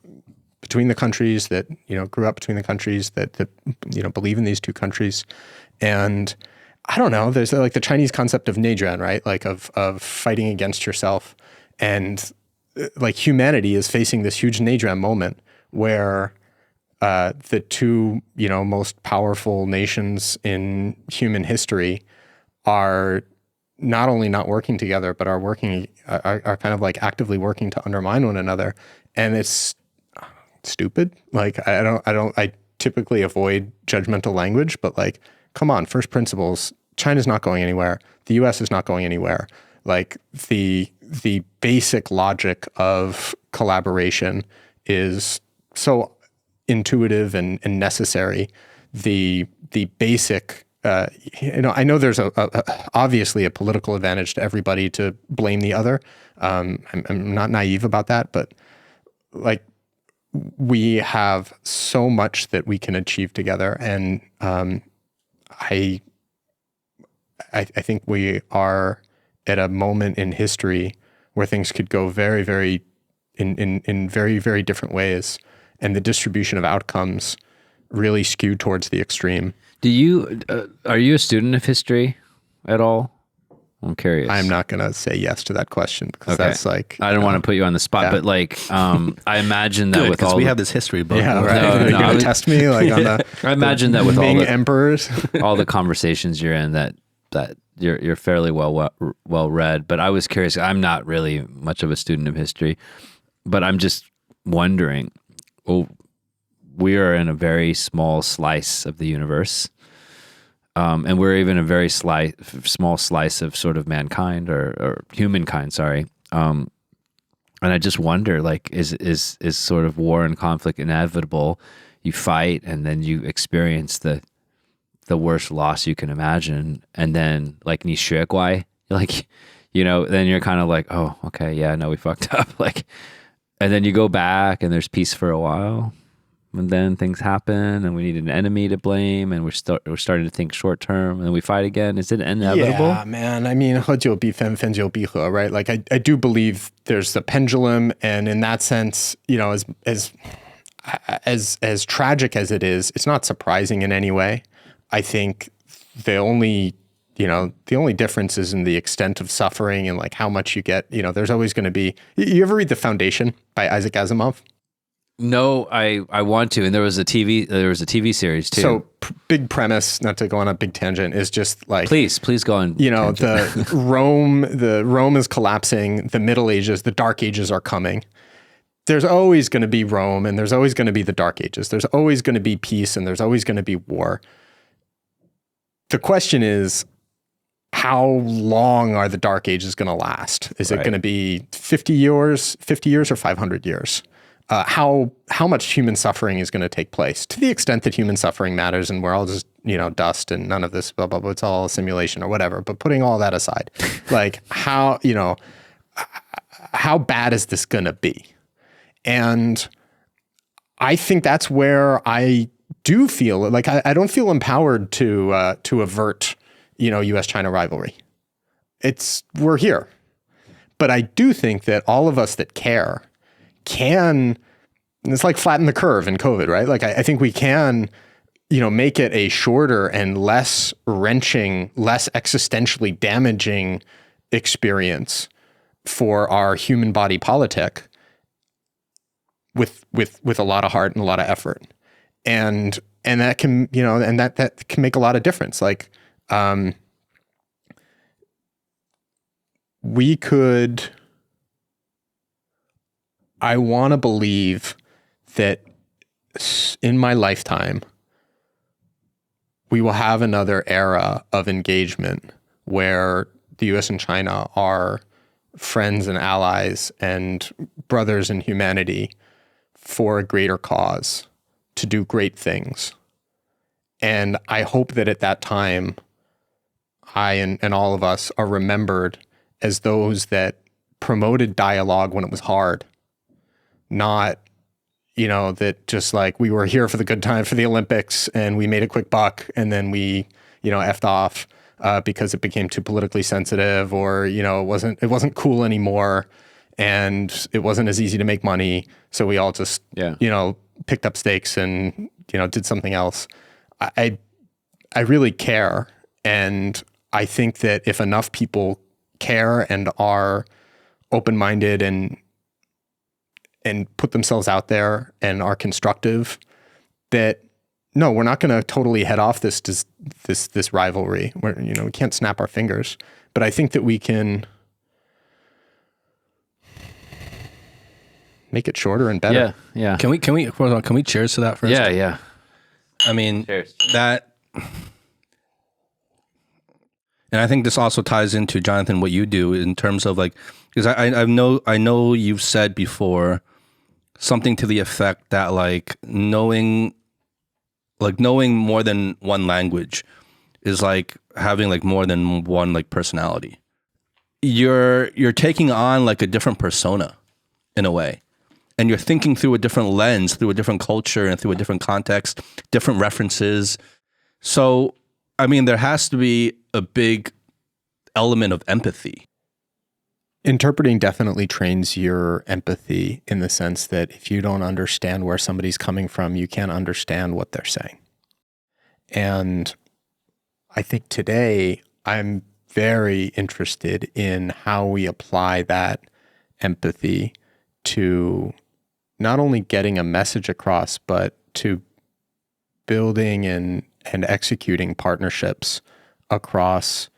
between the countries, that grew up between the countries, that believe in these two countries. And I don't know, there's like the Chinese concept of neizhen, right? Like of fighting against yourself. And like humanity is facing this huge neizhen moment where the two most powerful nations in human history are not only not working together, but are kind of like actively working to undermine one another. And it's stupid. Like I typically avoid judgmental language, but like, come on, first principles. China's not going anywhere. The US is not going anywhere. Like the basic logic of collaboration is so intuitive and necessary. The basic, I know there's obviously a political advantage to everybody to blame the other. I'm not naive about that, but like we have so much that we can achieve together. And I think we are at a moment in history where things could go very, very in very, very different ways. And the distribution of outcomes really skewed towards the extreme. Are you a student of history at all? I'm curious. I'm not going to say yes to that question because that's like... I don't want to put you on the spot, but like, I imagine that with all... we have this history book. Yeah, right. Are you going to test me like on the I imagine that with Ming all the emperors? all the conversations you're in, that you're fairly well read. But I was curious. I'm not really much of a student of history, but I'm just wondering, we are in a very small slice of the universe. And we're even a very small slice of sort of mankind or humankind, sorry. And I just wonder, like, is sort of war and conflict inevitable? You fight and then you experience the worst loss you can imagine. And then like, 你学乖, like, then you're kind of like, oh, okay, yeah, no, we fucked up. Like, and then you go back and there's peace for a while. And then things happen, and we need an enemy to blame, and we're starting to think short term, and then we fight again. Is it inevitable? Yeah, man. I mean, 合久必分，分久必合, right? Like, I do believe there's the pendulum, and in that sense, as tragic as it is, it's not surprising in any way. I think the only difference is in the extent of suffering and like how much you get. There's always going to be. You ever read The Foundation by Isaac Asimov? No, I want to, and there was a TV series too. So big premise, not to go on a big tangent, is just like please go on. The Rome is collapsing. The Middle Ages, the Dark Ages are coming. There's always going to be Rome, and there's always going to be the Dark Ages. There's always going to be peace, and there's always going to be war. The question is, how long are the Dark Ages going to last? Is it going to be 50 years, or 500 years? How much human suffering is going to take place, to the extent that human suffering matters, and we're all just dust and none of this blah blah blah, it's all a simulation or whatever. But putting all that aside, like how bad is this going to be? And I think that's where I do feel like I don't feel empowered to avert U.S.-China rivalry. We're here, but I do think that all of us that care can, it's like flatten the curve in COVID, right? Like I think we can, make it a shorter and less wrenching, less existentially damaging experience for our human body politic with a lot of heart and a lot of effort. And that can, and that can make a lot of difference. Like, we could, I want to believe that in my lifetime, we will have another era of engagement where the US and China are friends and allies and brothers in humanity for a greater cause to do great things. And I hope that at that time, I and all of us are remembered as those that promoted dialogue when it was hard, not, that just like we were here for the good time for the Olympics and we made a quick buck and then we, effed off because it became too politically sensitive, or, it wasn't cool anymore and it wasn't as easy to make money. So we all just, picked up stakes and, did something else. I really care. And I think that if enough people care and are open-minded and put themselves out there and are constructive, that no, we're not going to totally head off this rivalry. We can't snap our fingers, but I think that we can make it shorter and better. Yeah. Can we cheers to that first? Yeah. I mean, Cheers. that, and I think this also ties into, Jonathan, what you do in terms of like, because I know you've said before something to the effect that like knowing more than one language is like having like more than one like personality. You're taking on like a different persona in a way. And you're thinking through a different lens, through a different culture and through a different context, different references. So, I mean, there has to be a big element of empathy. Interpreting definitely trains your empathy in the sense that if you don't understand where somebody's coming from, you can't understand what they're saying. And I think today I'm very interested in how we apply that empathy to not only getting a message across, but to building and executing partnerships across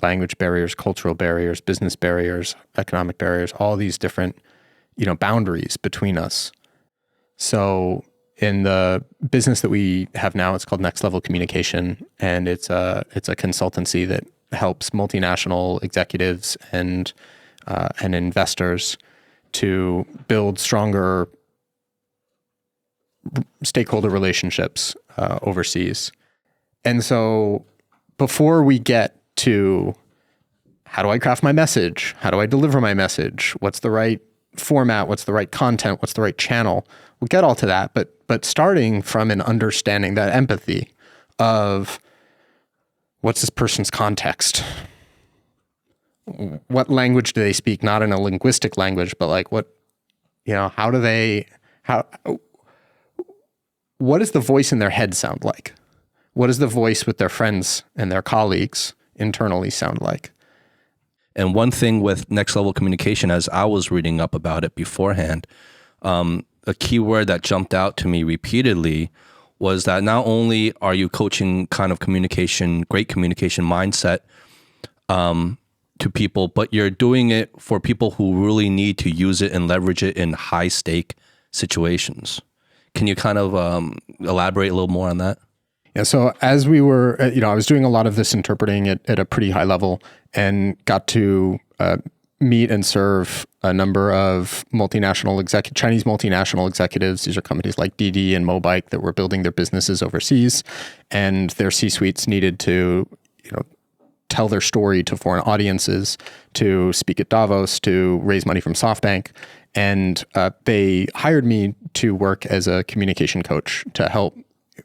language barriers, cultural barriers, business barriers, economic barriers, all these different, boundaries between us. So in the business that we have now, it's called Next Level Communication, and it's a consultancy that helps multinational executives and investors to build stronger stakeholder relationships overseas. And so before we get to how do I craft my message? How do I deliver my message? What's the right format? What's the right content? What's the right channel? We'll get all to that, but starting from an understanding, that empathy of what's this person's context? What language do they speak? Not in a linguistic language, but like what does the voice in their head sound like? What does the voice with their friends and their colleagues internally sound like? And one thing with Next Level Communication, as I was reading up about it beforehand, a key word that jumped out to me repeatedly was that not only are you coaching kind of great communication mindset to people, but you're doing it for people who really need to use it and leverage it in high stake situations. Can you kind of elaborate a little more on that? Yeah, so as we were, I was doing a lot of this interpreting at a pretty high level and got to meet and serve a number of Chinese multinational executives. These are companies like Didi and Mobike that were building their businesses overseas, and their C-suites needed to, tell their story to foreign audiences, to speak at Davos, to raise money from SoftBank. And they hired me to work as a communication coach to help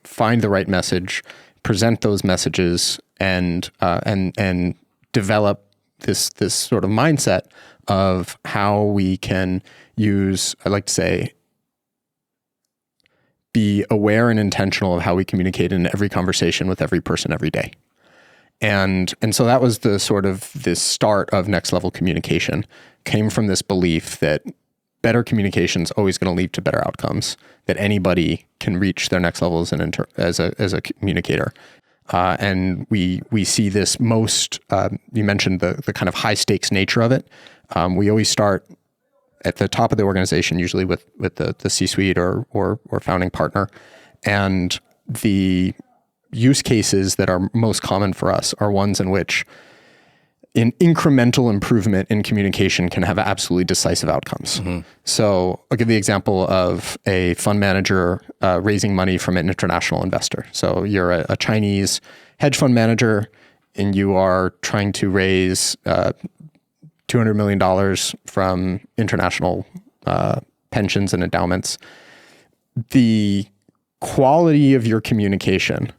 find the right message, present those messages, and develop this sort of mindset of how we can use, I like to say, be aware and intentional of how we communicate in every conversation with every person every day. And so that was the sort of this start of Next Level Communication, came from this belief that better communication is always going to lead to better outcomes, that anybody can reach their next levels as a communicator. And we see this most, you mentioned the kind of high stakes nature of it. We always start at the top of the organization, usually with the C-suite or founding partner. And the use cases that are most common for us are ones in which an incremental improvement in communication can have absolutely decisive outcomes. Mm-hmm. So I'll give the example of a fund manager raising money from an international investor. So you're a Chinese hedge fund manager and you are trying to raise $200 million from international pensions and endowments. The quality of your communication,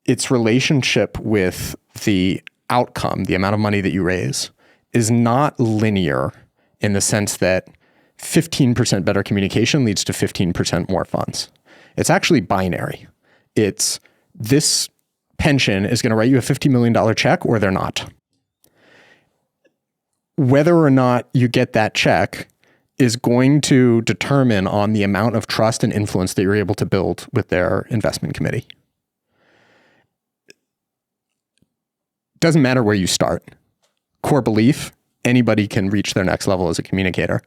its relationship with the outcome, the amount of money that you raise, is not linear in the sense that 15% better communication leads to 15% more funds. It's actually binary. It's this pension is going to write you a $50 million check or they're not. Whether or not you get that check is going to determine on the amount of trust and influence that you're able to build with their investment committee. Doesn't matter where you start. Core belief, anybody can reach their next level as a communicator.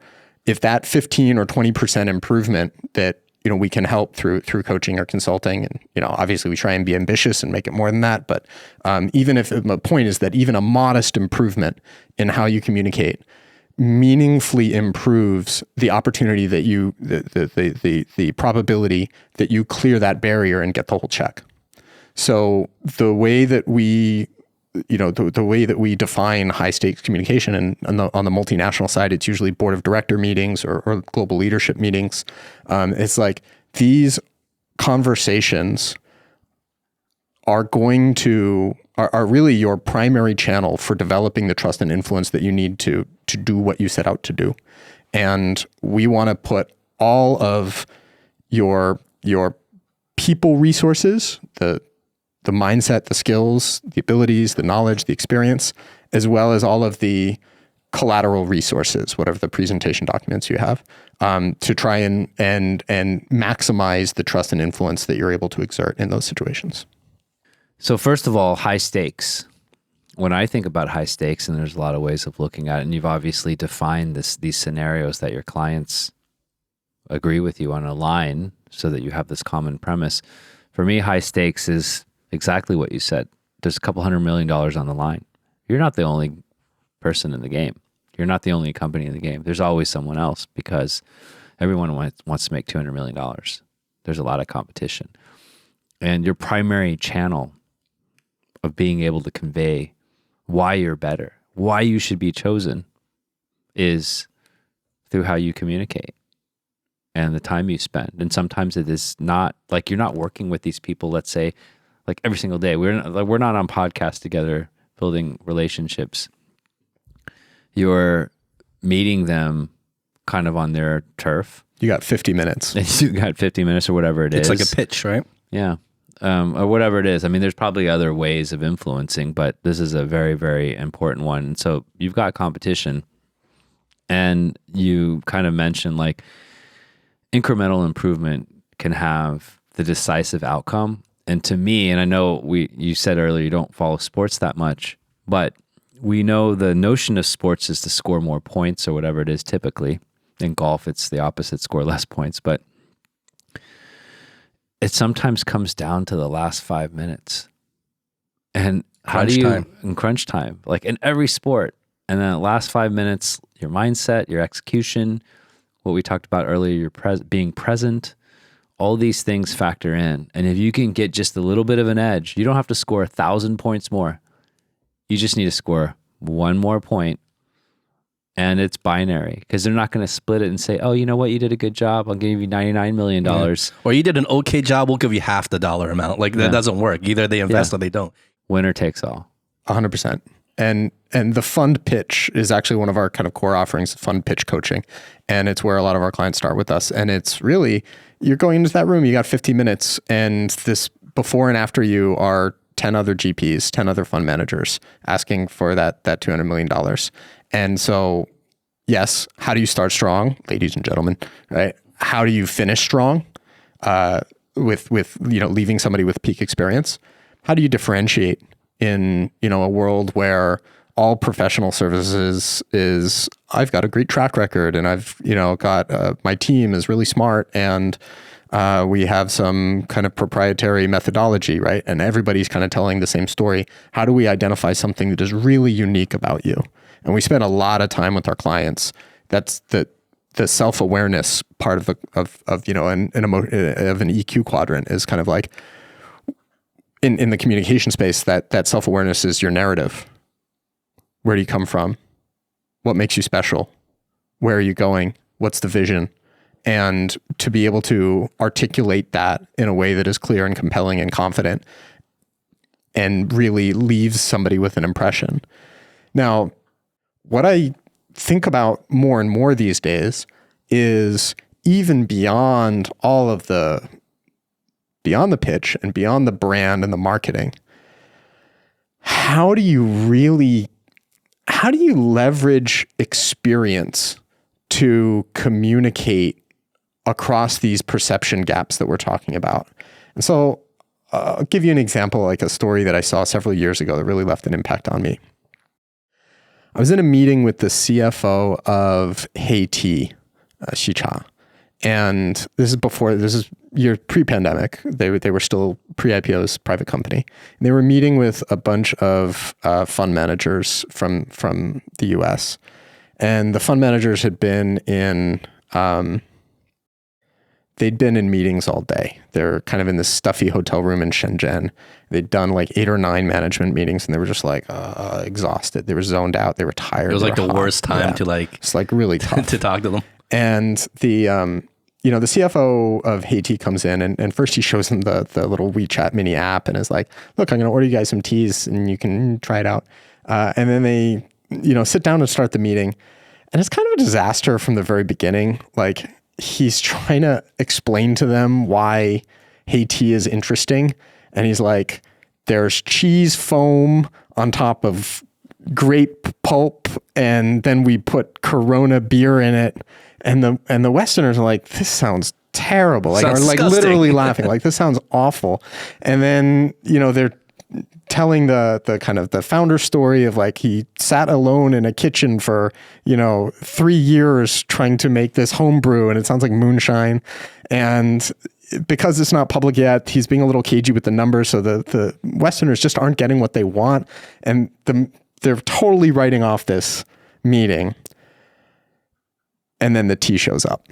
If that 15 or 20% improvement that we can help through coaching or consulting, and obviously we try and be ambitious and make it more than that, but even if the point is that even a modest improvement in how you communicate meaningfully improves the opportunity that the probability that you clear that barrier and get the whole check. So the way that we the way that we define high stakes communication, and on the multinational side, it's usually board of director meetings or global leadership meetings. It's like these conversations are really your primary channel for developing the trust and influence that you need to do what you set out to do. And we want to put all of your people resources, the mindset, the skills, the abilities, the knowledge, the experience, as well as all of the collateral resources, whatever the presentation documents you have, to try and maximize the trust and influence that you're able to exert in those situations. So first of all, high stakes. When I think about high stakes, and there's a lot of ways of looking at it, and you've obviously defined these scenarios that your clients agree with you on a line so that you have this common premise. For me, high stakes is exactly what you said. There's a couple $100 million on the line. You're not the only person in the game. You're not the only company in the game. There's always someone else because everyone wants to make $200 million. There's a lot of competition. And your primary channel of being able to convey why you're better, why you should be chosen, is through how you communicate and the time you spend. And sometimes it is not like you're not working with these people, let's say, like every single day. We're not on podcasts together building relationships. You're meeting them kind of on their turf. You got 50 minutes. You got 50 minutes or whatever it is. It's like a pitch, right? Yeah. Or whatever it is. I mean, there's probably other ways of influencing, but this is a very, very important one. And so you've got competition, and you kind of mentioned like incremental improvement can have the decisive outcome. And to me, and I know you said earlier you don't follow sports that much, but we know the notion of sports is to score more points or whatever it is typically. In golf, it's the opposite, score less points. But it sometimes comes down to the last 5 minutes. And in crunch time, like in every sport. And then the last 5 minutes, your mindset, your execution, what we talked about earlier, your being present, all these things factor in. And if you can get just a little bit of an edge, you don't have to score 1,000 points more. You just need to score one more point. And it's binary because they're not going to split it and say, oh, you know what? You did a good job. I'll give you $99 million. Yeah. Or you did an okay job. We'll give you half the dollar amount. Like that doesn't work. Either they invest or they don't. Winner takes all. 100%. And the fund pitch is actually one of our kind of core offerings, fund pitch coaching. And it's where a lot of our clients start with us. And it's really, you're going into that room, you got 50 minutes, and this before and after you are 10 other GPs, 10 other fund managers asking for that $200 million. And so, yes, how do you start strong, ladies and gentlemen, right? How do you finish strong with leaving somebody with peak experience? how do you differentiate in, a world where all professional services is, I've got a great track record and I've, got, my team is really smart and we have some kind of proprietary methodology, right? And everybody's kind of telling the same story. How do we identify something that is really unique about you? And we spend a lot of time with our clients. That's the self-awareness part of an EQ quadrant is kind of like in the communication space, that self-awareness is your narrative. Where do you come from? What makes you special? Where are you going? What's the vision? And to be able to articulate that in a way that is clear and compelling and confident and really leaves somebody with an impression. Now, what I think about more and more these days is even beyond all of beyond the pitch and beyond the brand and the marketing, how do you leverage experience to communicate across these perception gaps that we're talking about? And so I'll give you an example, like a story that I saw several years ago that really left an impact on me. I was in a meeting with the CFO of Haiti, Shicha. And this is year pre-pandemic. They were still pre-IPO's private company. And they were meeting with a bunch of fund managers from the US. And the fund managers had been in meetings all day. They're kind of in this stuffy hotel room in Shenzhen. They'd done like 8 or 9 management meetings and they were just like exhausted. They were zoned out. They were tired. It was like the worst time to it's like really tough to talk to them. And the CFO of Haiti comes in and first he shows them the little WeChat mini app and is like, look, I'm going to order you guys some teas and you can try it out. And then they, sit down and start the meeting. And it's kind of a disaster from the very beginning. Like he's trying to explain to them why Haiti is interesting. And he's like, there's cheese foam on top of grape pulp. And then we put Corona beer in it. And the Westerners are like, this sounds terrible. Like, sounds are like disgusting. literally laughing. Like, this sounds awful. And then, they're telling the kind of the founder story of like, he sat alone in a kitchen for, 3 years trying to make this homebrew and it sounds like moonshine. And because it's not public yet, he's being a little cagey with the numbers. So the Westerners just aren't getting what they want. And they're totally writing off this meeting. And then the tea shows up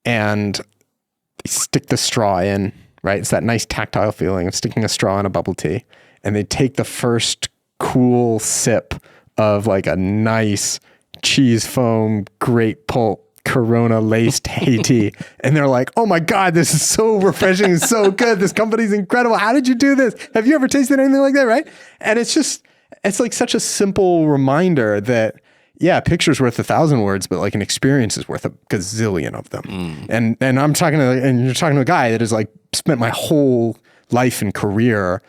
and they stick the straw in, right? It's that nice tactile feeling of sticking a straw in a bubble tea. And they take the first cool sip of like a nice cheese foam, grape pulp, Corona laced Haiti. And they're like, oh my God, this is so refreshing and so good. This company's incredible. How did you do this? Have you ever tasted anything like that? Right. And it's like such a simple reminder that, yeah, a picture's worth 1,000 words, but like an experience is worth a gazillion of them. And I'm talking and you're talking to a guy that has like spent my whole life and career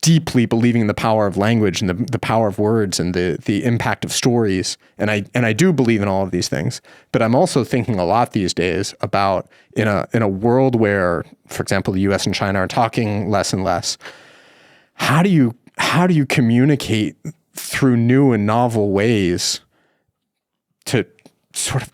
deeply believing in the power of language and the power of words and the impact of stories. And I do believe in all of these things, but I'm also thinking a lot these days about in a world where, for example, the US and China are talking less and less. How do you communicate through new and novel ways to sort of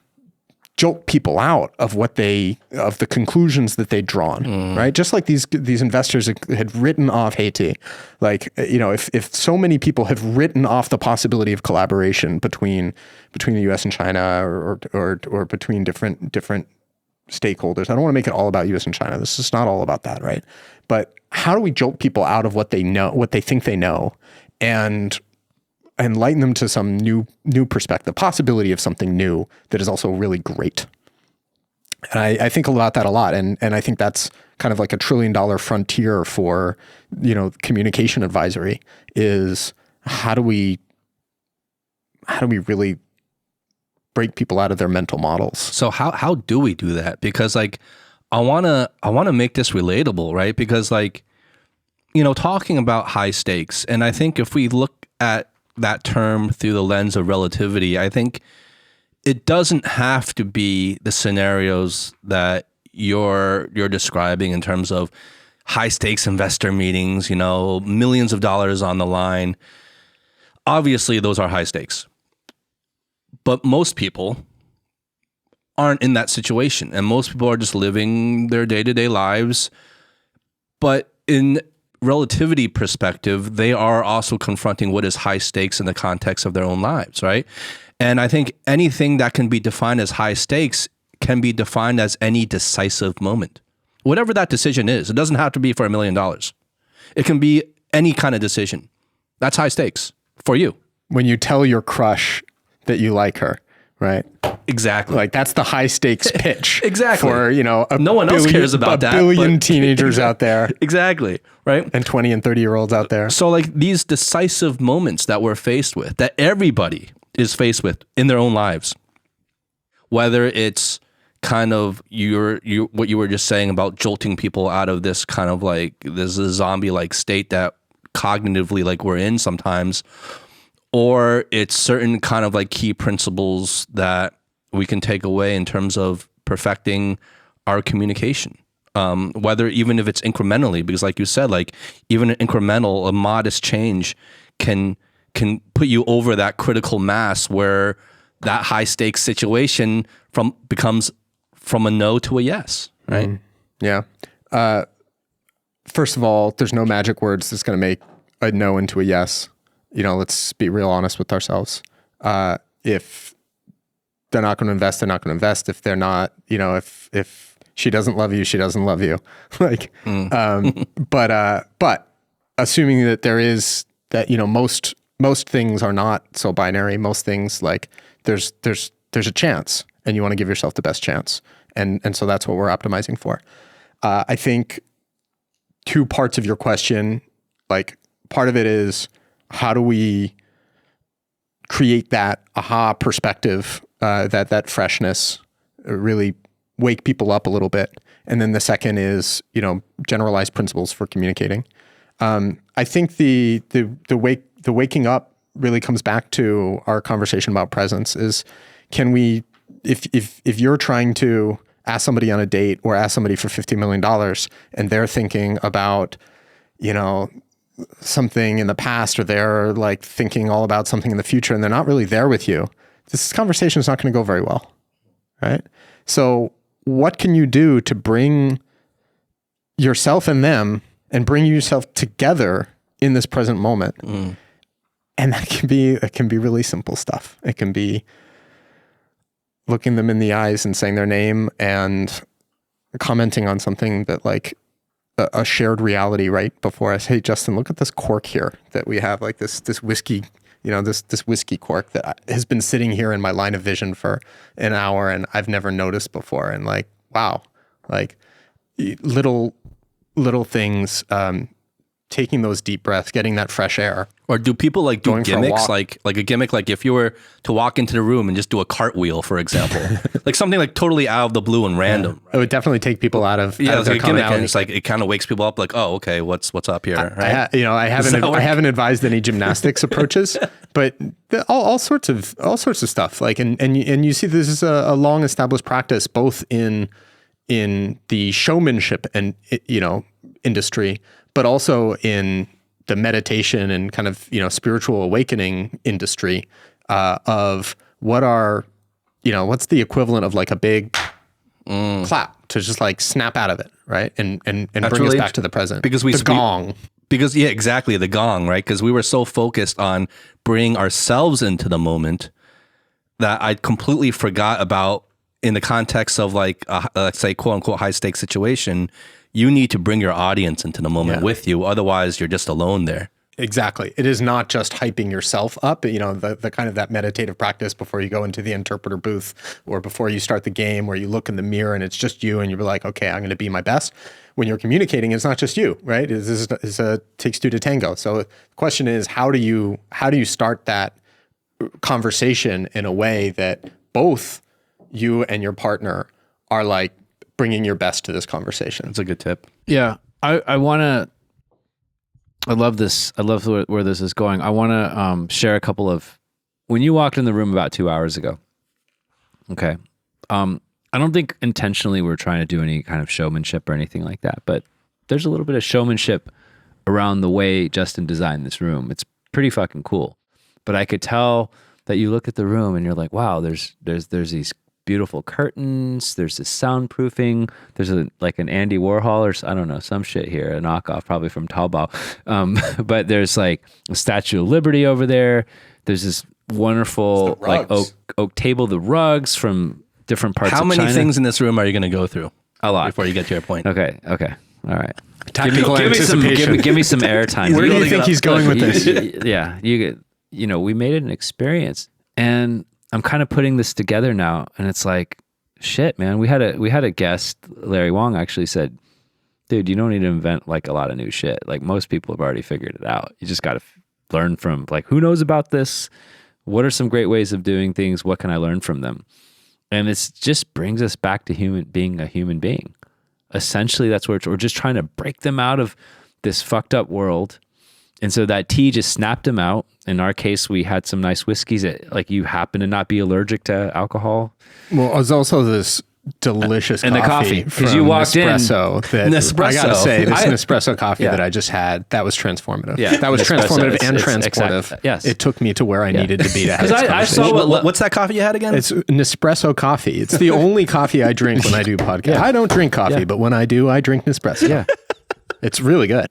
jolt people out of the conclusions that they'd drawn, right? Just like these investors had written off Haiti. Like, if so many people have written off the possibility of collaboration between the US and China or between different stakeholders. I don't want to make it all about US and China. This is not all about that, right? But how do we jolt people out of what they know, what they think they know, and enlighten them to some new perspective, possibility of something new that is also really great. And I think about that a lot. And I think that's kind of like $1 trillion frontier for, communication advisory is how do we really break people out of their mental models? So how do we do that? Because like, I want to make this relatable, right? Because like, talking about high stakes, and I think if we look at that term through the lens of relativity, I think it doesn't have to be the scenarios that you're describing in terms of high stakes investor meetings, millions of dollars on the line. Obviously, those are high stakes. But most people aren't in that situation. And most people are just living their day-to-day lives. But in relativity perspective, they are also confronting what is high stakes in the context of their own lives, right? And I think anything that can be defined as high stakes can be defined as any decisive moment. Whatever that decision is, it doesn't have to be for $1 million. It can be any kind of decision. That's high stakes for you. When you tell your crush that you like her, right? Exactly. Like that's the high stakes pitch. Exactly. For, no one else cares about that. A billion teenagers out there. Exactly. Right. And 20 and 30-year-olds out there. So like these decisive moments that we're faced with, that everybody is faced with in their own lives, whether it's kind of what you were just saying about jolting people out of this kind of like this zombie-like state that cognitively like we're in sometimes, or it's certain kind of like key principles that we can take away in terms of perfecting our communication. Whether even if it's incrementally, because like you said, like even an incremental, a modest change can put you over that critical mass where that high stakes situation becomes from a no to a yes, right? Yeah. First of all, there's no magic words that's going to make a no into a yes. Let's be real honest with ourselves. If they're not going to invest, they're not going to invest. If they're not, if she doesn't love you, she doesn't love you. Like, but assuming that there is that, most things are not so binary. Most things like there's a chance and you want to give yourself the best chance. And so that's what we're optimizing for. I think two parts of your question, like part of it is, how do we create that aha perspective, that freshness, really wake people up a little bit? And then the second is, generalized principles for communicating. I think the waking up really comes back to our conversation about presence. Is can we, if you're trying to ask somebody on a date or ask somebody for $50 million and they're thinking about, something in the past, or they're like thinking all about something in the future and they're not really there with you, this conversation is not going to go very well, right? So what can you do to bring yourself and them and bring yourself together in this present moment? And that can be really simple stuff. It can be looking them in the eyes and saying their name and commenting on something that like a shared reality right before us. Hey, Justin, look at this cork here that we have, like this whiskey, this whiskey cork that has been sitting here in my line of vision for an hour and I've never noticed before. And like, wow, like little things, taking those deep breaths, getting that fresh air. Or do people like do gimmicks, like a gimmick, like if you were to walk into the room and just do a cartwheel, for example, like something like totally out of the blue and random. It would definitely take people out of it's their like a gimmick, commonality. and it's like it kind of wakes people up. Like, oh, okay, what's up here? Right? I haven't advised any gymnastics approaches, but all sorts of stuff. Like and you see this is a long established practice both in the showmanship and industry, but also in the meditation and kind of, spiritual awakening industry, of what's the equivalent of like a big clap to just like snap out of it. Right. And bring us back to the present. Because the gong. Because exactly. The gong, right? Because we were so focused on bringing ourselves into the moment that I completely forgot about, in the context of like, let's say quote unquote high stakes situation, you need to bring your audience into the moment with you. Otherwise, you're just alone there. Exactly. It is not just hyping yourself up, the kind of that meditative practice before you go into the interpreter booth or before you start the game where you look in the mirror and it's just you and you're like, okay, I'm going to be my best. When you're communicating, it's not just you, right? It takes two to tango. So the question is, how do you start that conversation in a way that both you and your partner are like bringing your best to this conversation? That's a good tip. Yeah. I love this. I love where this is going. I want to share a couple of, when you walked in the room about 2 hours ago. Okay. I don't think intentionally we're trying to do any kind of showmanship or anything like that, but there's a little bit of showmanship around the way Justin designed this room. It's pretty fucking cool. But I could tell that you look at the room and you're like, wow, there's these beautiful curtains. There's this soundproofing. There's like an Andy Warhol or I don't know, some shit here, a knockoff probably from Taobao. But there's like a Statue of Liberty over there. There's this wonderful like oak table, the rugs from different parts of China. How many things in this room are you going to go through? A lot. Before you get to your point. Okay. All right. Tactical give me some airtime. Where do you think he's going with this? Yeah, we made it an experience, and I'm kind of putting this together now, and it's like, shit, man. We had a guest, Larry Wong, actually said, dude, you don't need to invent like a lot of new shit. Like most people have already figured it out. You just got to learn from like, who knows about this? What are some great ways of doing things? What can I learn from them? And it just brings us back to being a human being. Essentially, that's where we're just trying to break them out of this fucked up world. And so that tea just snapped them out. In our case, we had some nice whiskeys that like you happen to not be allergic to alcohol. Well, it was also this delicious and coffee because you walked Nespresso in. Nespresso. I gotta say, this Nespresso coffee that I just had, that was transformative. Yeah, that was transformative and transportive. Yes, it took me to where I needed to be to have this I saw what's that coffee you had again? It's Nespresso coffee. It's the only coffee I drink when I do podcasts. I don't drink coffee, but when I do, I drink Nespresso. Yeah, it's really good.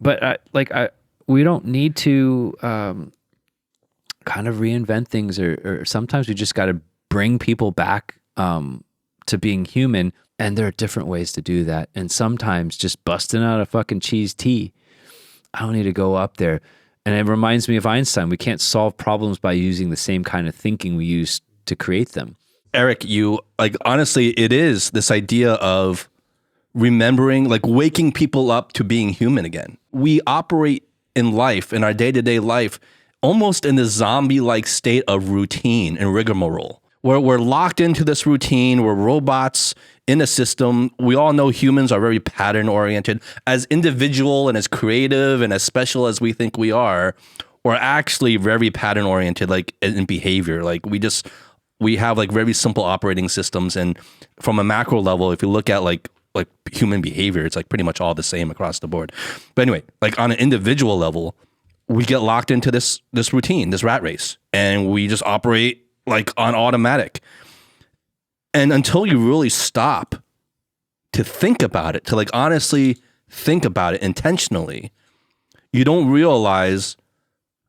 But we don't need to kind of reinvent things, or sometimes we just got to bring people back to being human, and there are different ways to do that. And sometimes just busting out a fucking cheese tea, I don't need to go up there. And it reminds me of Einstein. We can't solve problems by using the same kind of thinking we used to create them. Eric, honestly, it is this idea of remembering, like waking people up to being human again. We operate in life, in our day-to-day life, almost in this zombie-like state of routine and rigmarole, where we're locked into this routine. We're robots in a system. We all know humans are very pattern-oriented. As individual and as creative and as special as we think we are, we're actually very pattern-oriented, like in behavior. Like we have like very simple operating systems. And from a macro level, if you look at like human behavior, it's like pretty much all the same across the board. But anyway, like on an individual level, we get locked into this routine, this rat race, and we just operate like on automatic. And until you really stop to think about it, to like honestly think about it intentionally, you don't realize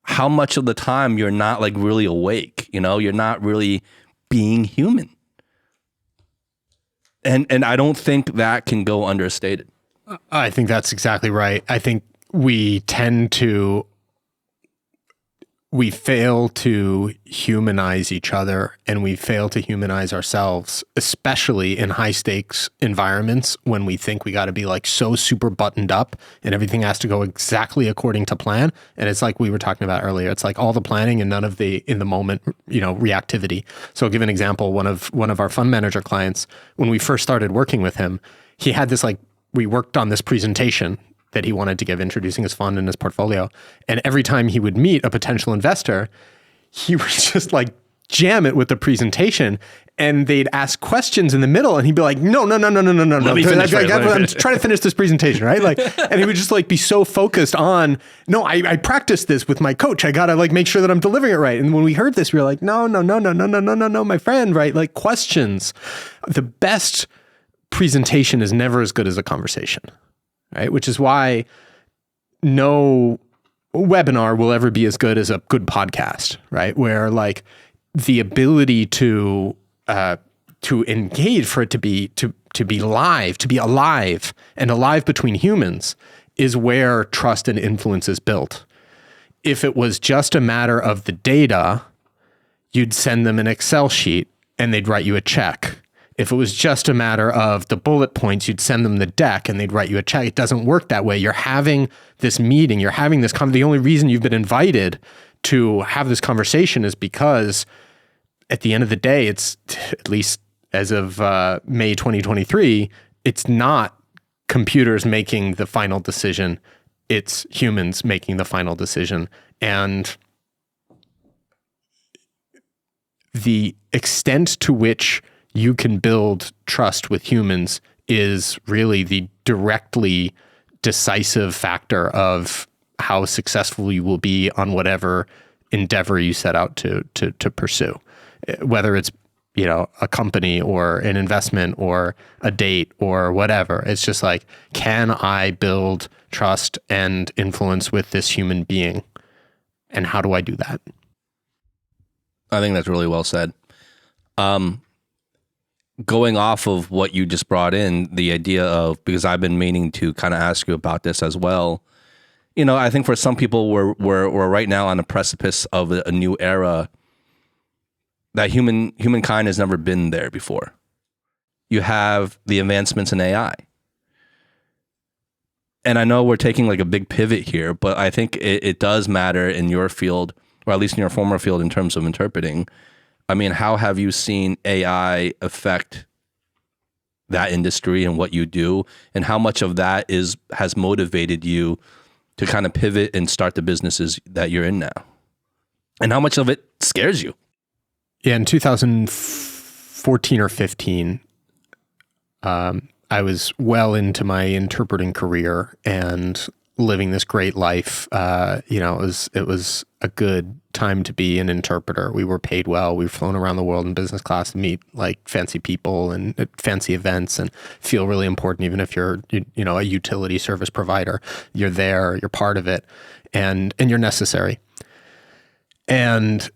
how much of the time you're not like really awake, you're not really being human. And I don't think that can go understated. I think that's exactly right. I think we fail to humanize each other, and we fail to humanize ourselves, especially in high stakes environments when we think we got to be like so super buttoned up and everything has to go exactly according to plan. And it's like we were talking about earlier, it's like all the planning and none of the in the moment, reactivity. So I'll give an example. One of our fund manager clients, when we first started working with him, he had this we worked on this presentation that he wanted to give, introducing his fund and his portfolio. And every time he would meet a potential investor, he would just like jam it with the presentation, and they'd ask questions in the middle, and he'd be like, no. I'm trying to finish this presentation, right? Like, and he would just like be so focused on, no, I practiced this with my coach. I gotta like make sure that I'm delivering it right. And when we heard this, we were like, no, my friend, right? Like questions. The best presentation is never as good as a conversation. Right? Which is why no webinar will ever be as good as a good podcast, right? Where like the ability to engage, for it to be live, to be alive and alive between humans, is where trust and influence is built. If it was just a matter of the data, you'd send them an Excel sheet and they'd write you a check. If it was just a matter of the bullet points, you'd send them the deck and they'd write you a check. It doesn't work that way. You're having this meeting, you're having this the only reason you've been invited to have this conversation is because at the end of the day, it's, at least as of May 2023, it's not computers making the final decision. It's humans making the final decision. And the extent to which you can build trust with humans is really the directly decisive factor of how successful you will be on whatever endeavor you set out to pursue, whether it's a company or an investment or a date or whatever. It's just like, can I build trust and influence with this human being? And how do I do that? I think that's really well said. Going off of what you just brought in, the idea of, because I've been meaning to kind of ask you about this as well. I think for some people, we're right now on the precipice of a new era that humankind has never been there before. You have the advancements in AI. And I know we're taking like a big pivot here, but I think it does matter in your field, or at least in your former field, in terms of interpreting. I mean, how have you seen AI affect that industry and what you do? And how much of that has motivated you to kind of pivot and start the businesses that you're in now? And how much of it scares you? Yeah, in 2014 or 15, I was well into my interpreting career and living this great life. It was a good time to be an interpreter. We were paid well. We were flown around the world in business class to meet like fancy people and at fancy events and feel really important. Even if you're, a utility service provider, you're there, you're part of it, and you're necessary. And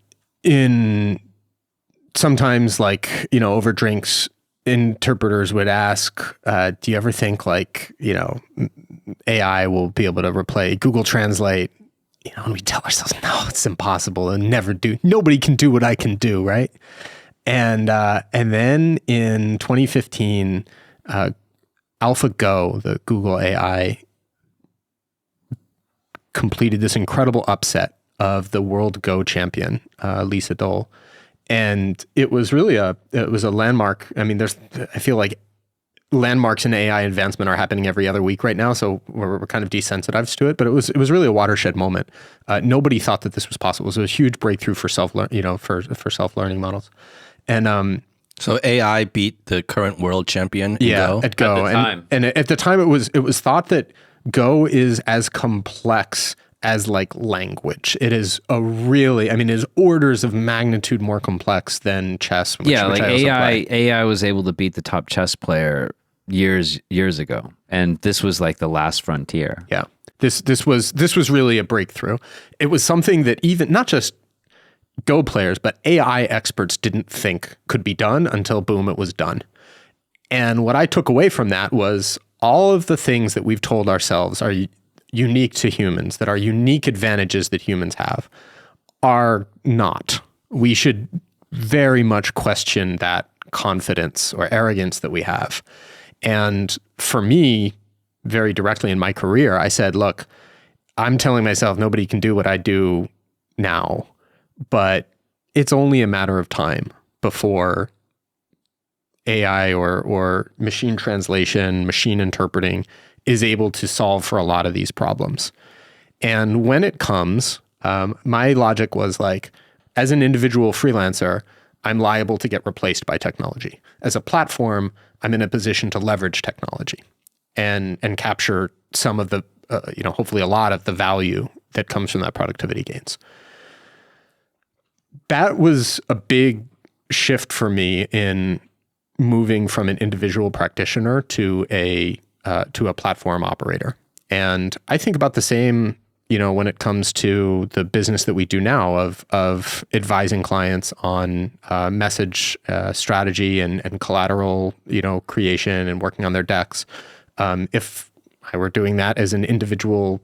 sometimes over drinks, interpreters would ask, do you ever think AI will be able to replace Google Translate? And we tell ourselves, no, it's impossible, and nobody can do what I can do, right? And then in 2015, AlphaGo, the Google AI, completed this incredible upset of the world Go champion, Lisa Dole. And it was really a landmark. I mean, I feel like landmarks in AI advancement are happening every other week right now, so we're kind of desensitized to it. But it was really a watershed moment. Nobody thought that this was possible. So it was a huge breakthrough for for self-learning models. And so AI beat the current world champion in Go? At Go. At the time. And at the time, it was thought that Go is as complex as language. It is it is orders of magnitude more complex than chess. Which AI was able to beat the top chess player years ago, and this was like the last frontier. Yeah, this was really a breakthrough. It was something that even not just Go players, but AI experts didn't think could be done until boom, it was done. And what I took away from that was all of the things that we've told ourselves are unique to humans, that are unique advantages that humans have, are not. We should very much question that confidence or arrogance that we have. And for me, very directly in my career, I said, look, I'm telling myself nobody can do what I do now, but it's only a matter of time before AI or machine translation, machine interpreting is able to solve for a lot of these problems. And when it comes, my logic was as an individual freelancer, I'm liable to get replaced by technology. As a platform, I'm in a position to leverage technology and capture some of the, hopefully a lot of the value that comes from that productivity gains. That was a big shift for me in moving from an individual practitioner to a platform operator. And I think about the same, when it comes to the business that we do now of advising clients on message strategy and collateral, creation and working on their decks. If I were doing that as an individual,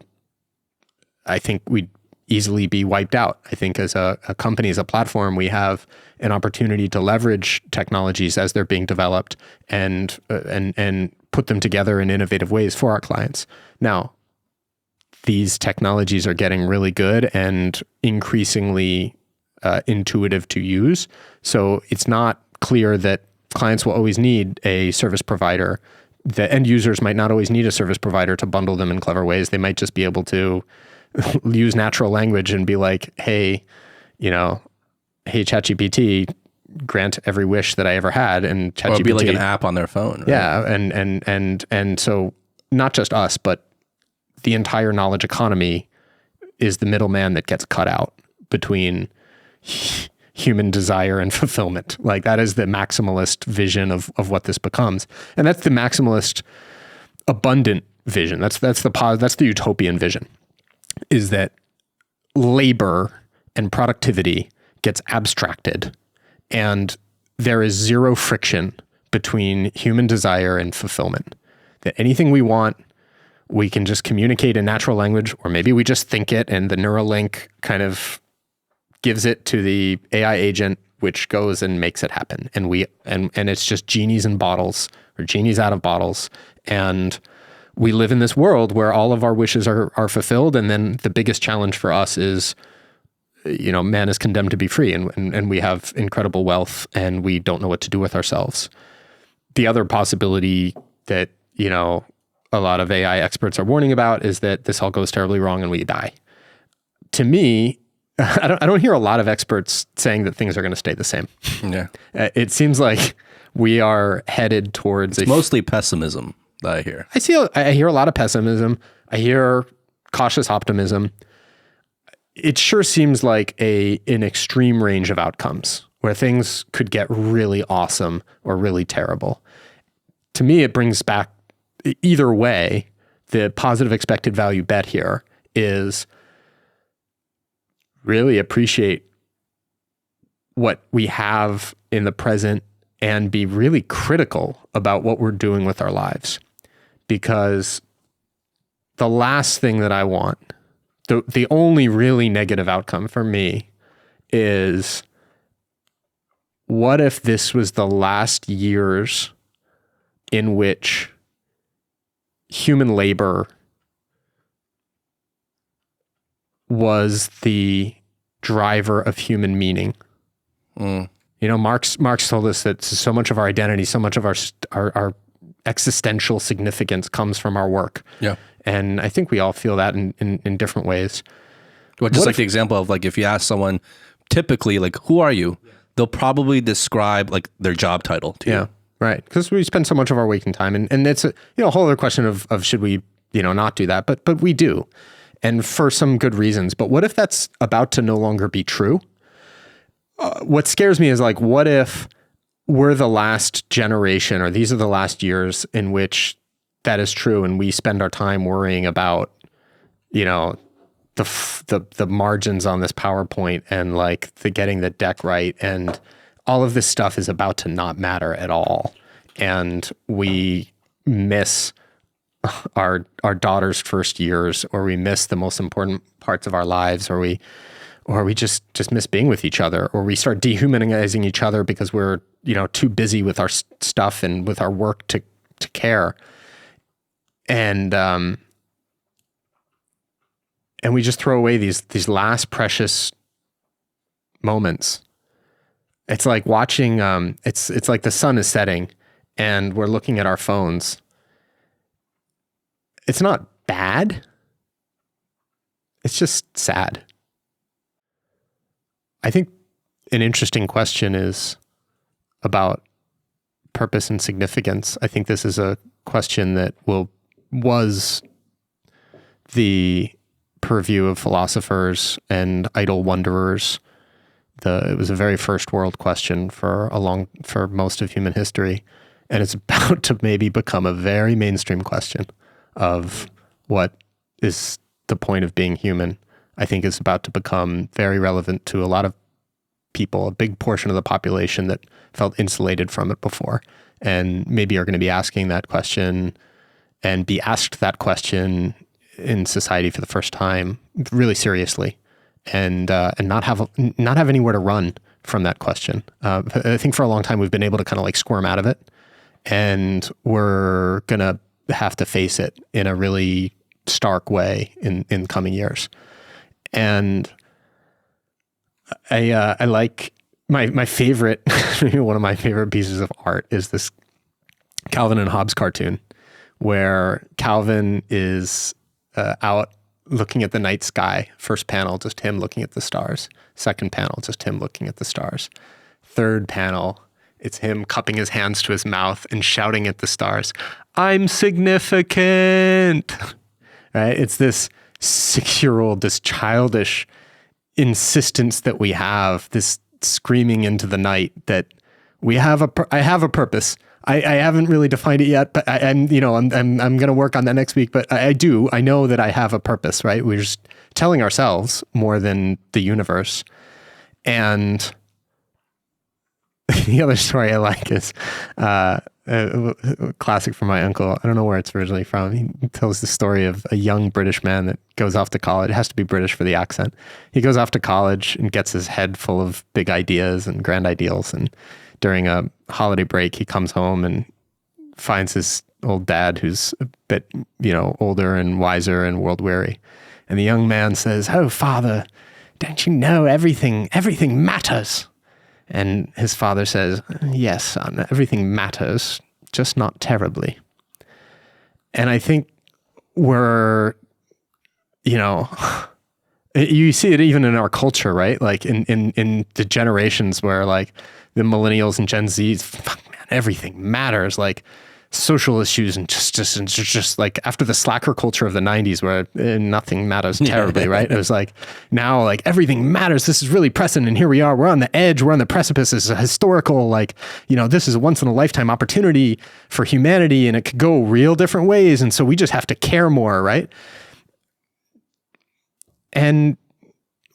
I think we'd easily be wiped out. I think as a company, as a platform, we have an opportunity to leverage technologies as they're being developed and put them together in innovative ways for our clients. Now, these technologies are getting really good and increasingly intuitive to use. So it's not clear that clients will always need a service provider. The end users might not always need a service provider to bundle them in clever ways. They might just be able to use natural language and be like, hey, hey, ChatGPT, grant every wish that I ever had, and ChatGPT, Or it'd be like an app on their phone. Right? yeah, and so not just us, but the entire knowledge economy is the middleman that gets cut out between human desire and fulfillment. Like that is the maximalist vision of what this becomes, and that's the maximalist abundant vision. That's the utopian vision, is that labor and productivity gets abstracted, and there is zero friction between human desire and fulfillment. That anything we want, we can just communicate in natural language, or maybe we just think it and the Neuralink kind of gives it to the AI agent, which goes and makes it happen. And it's just genies in bottles, or genies out of bottles. And we live in this world where all of our wishes are fulfilled. And then the biggest challenge for us is, man is condemned to be free, and we have incredible wealth and we don't know what to do with ourselves. The other possibility that, a lot of AI experts are warning about is that this all goes terribly wrong and we die. To me, I don't hear a lot of experts saying that things are going to stay the same. Yeah. It seems like we are headed towards mostly pessimism that I hear. I hear a lot of pessimism. I hear cautious optimism. It sure seems like an extreme range of outcomes where things could get really awesome or really terrible. To me, it brings back, either way, the positive expected value bet here is really appreciate what we have in the present and be really critical about what we're doing with our lives. Because the last thing that I want, the only really negative outcome for me is, what if this was the last years in which human labor was the driver of human meaning? Marx told us that so much of our identity, so much of our existential significance comes from our work. Yeah. And I think we all feel that in different ways. Well, just like the example of, like, if you ask someone typically, like, who are you? They'll probably describe, like, their job title to you. Yeah, right. Because we spend so much of our waking time, and it's a whole other question of should we not do that, but we do, and for some good reasons. But what if that's about to no longer be true? What scares me is, like, what if we're the last generation, or these are the last years in which that is true, and we spend our time worrying about, the margins on this PowerPoint and, like, the getting the deck right, and all of this stuff is about to not matter at all, and we miss our daughter's first years, or we miss the most important parts of our lives, or we just miss being with each other, or we start dehumanizing each other because we're too busy with our stuff and with our work to care, and we just throw away these last precious moments. It's like watching. It's like the sun is setting, and we're looking at our phones. It's not bad. It's just sad. I think an interesting question is about purpose and significance. I think this is a question that was the purview of philosophers and idle wanderers. It was a very first world question for most of human history, and it's about to maybe become a very mainstream question of what is the point of being human. I think is about to become very relevant to a lot of people, a big portion of the population that felt insulated from it before, and maybe are going to be asking that question and be asked that question in society for the first time, really seriously, and not have anywhere to run from that question. I think for a long time we've been able to kind of like squirm out of it, and we're gonna have to face it in a really stark way in coming years. And I like my favorite, one of my favorite pieces of art is this Calvin and Hobbes cartoon, where Calvin is out looking at the night sky. First panel, just him looking at the stars. Second panel, just him looking at the stars. third panel, it's him cupping his hands to his mouth and shouting at the stars, "I'm significant." Right? It's this 6-year-old, this childish insistence that we have, this screaming into the night that I have a purpose. I haven't really defined it yet, but I'm going to work on that next week. But I know that I have a purpose, right? We're just telling ourselves more than the universe. And the other story I like is a classic from my uncle. I don't know where it's originally from. He tells the story of a young British man that goes off to college. It has to be British for the accent. He goes off to college and gets his head full of big ideas and grand ideals. And during a holiday break, he comes home and finds his old dad, who's a bit, older and wiser and world weary. And the young man says, "Oh, father, don't you know everything matters?" And his father says, "Yes, son, everything matters, just not terribly." And I think we're, you see it even in our culture, right? Like in the generations where like the millennials and Gen Zs, fuck man, everything matters. Like social issues and just like after the slacker culture of the 90s where nothing matters terribly, right? It was like now like everything matters. This is really pressing. And here we are, we're on the edge, we're on the precipice. This is a historical, like, this is a once in a lifetime opportunity for humanity and it could go real different ways. And so we just have to care more, right? And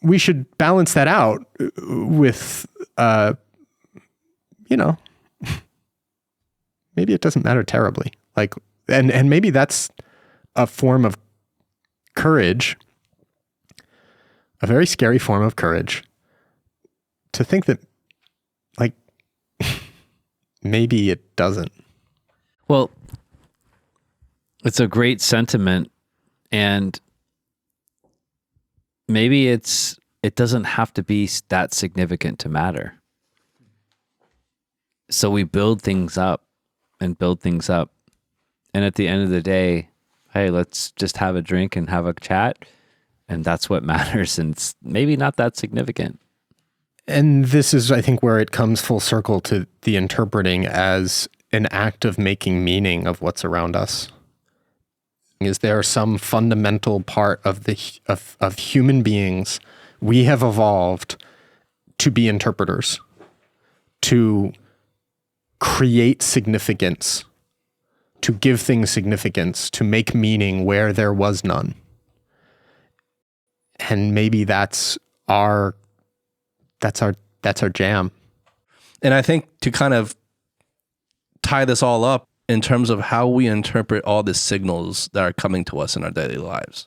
we should balance that out with, maybe it doesn't matter terribly. Like, and maybe that's a form of courage, a very scary form of courage, to think that, like, maybe it doesn't. Well, it's a great sentiment, and maybe it doesn't have to be that significant to matter. So we build things up and build things up. And at the end of the day, hey, let's just have a drink and have a chat. And that's what matters. And it's maybe not that significant. And this is, I think, where it comes full circle to the interpreting as an act of making meaning of what's around us. Is there some fundamental part of of human beings we have evolved to be interpreters, to create significance, to give things significance, to make meaning where there was none. And maybe that's our jam. And I think to kind of tie this all up in terms of how we interpret all the signals that are coming to us in our daily lives.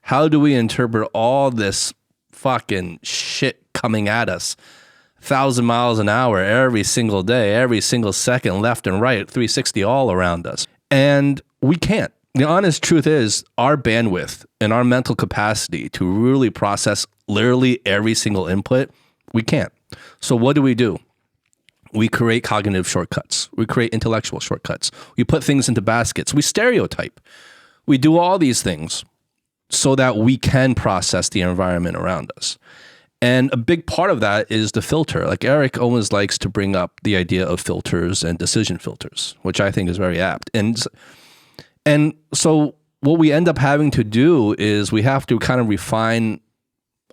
How do we interpret all this fucking shit coming at us 1,000 miles an hour every single day, every single second, left and right, 360 all around us? And we can't. The honest truth is our bandwidth and our mental capacity to really process literally every single input, we can't. So what do? We create cognitive shortcuts. We create intellectual shortcuts. We put things into baskets. We stereotype. We do all these things so that we can process the environment around us. And a big part of that is the filter. Like Eric always likes to bring up the idea of filters and decision filters, which I think is very apt. And so what we end up having to do is we have to kind of refine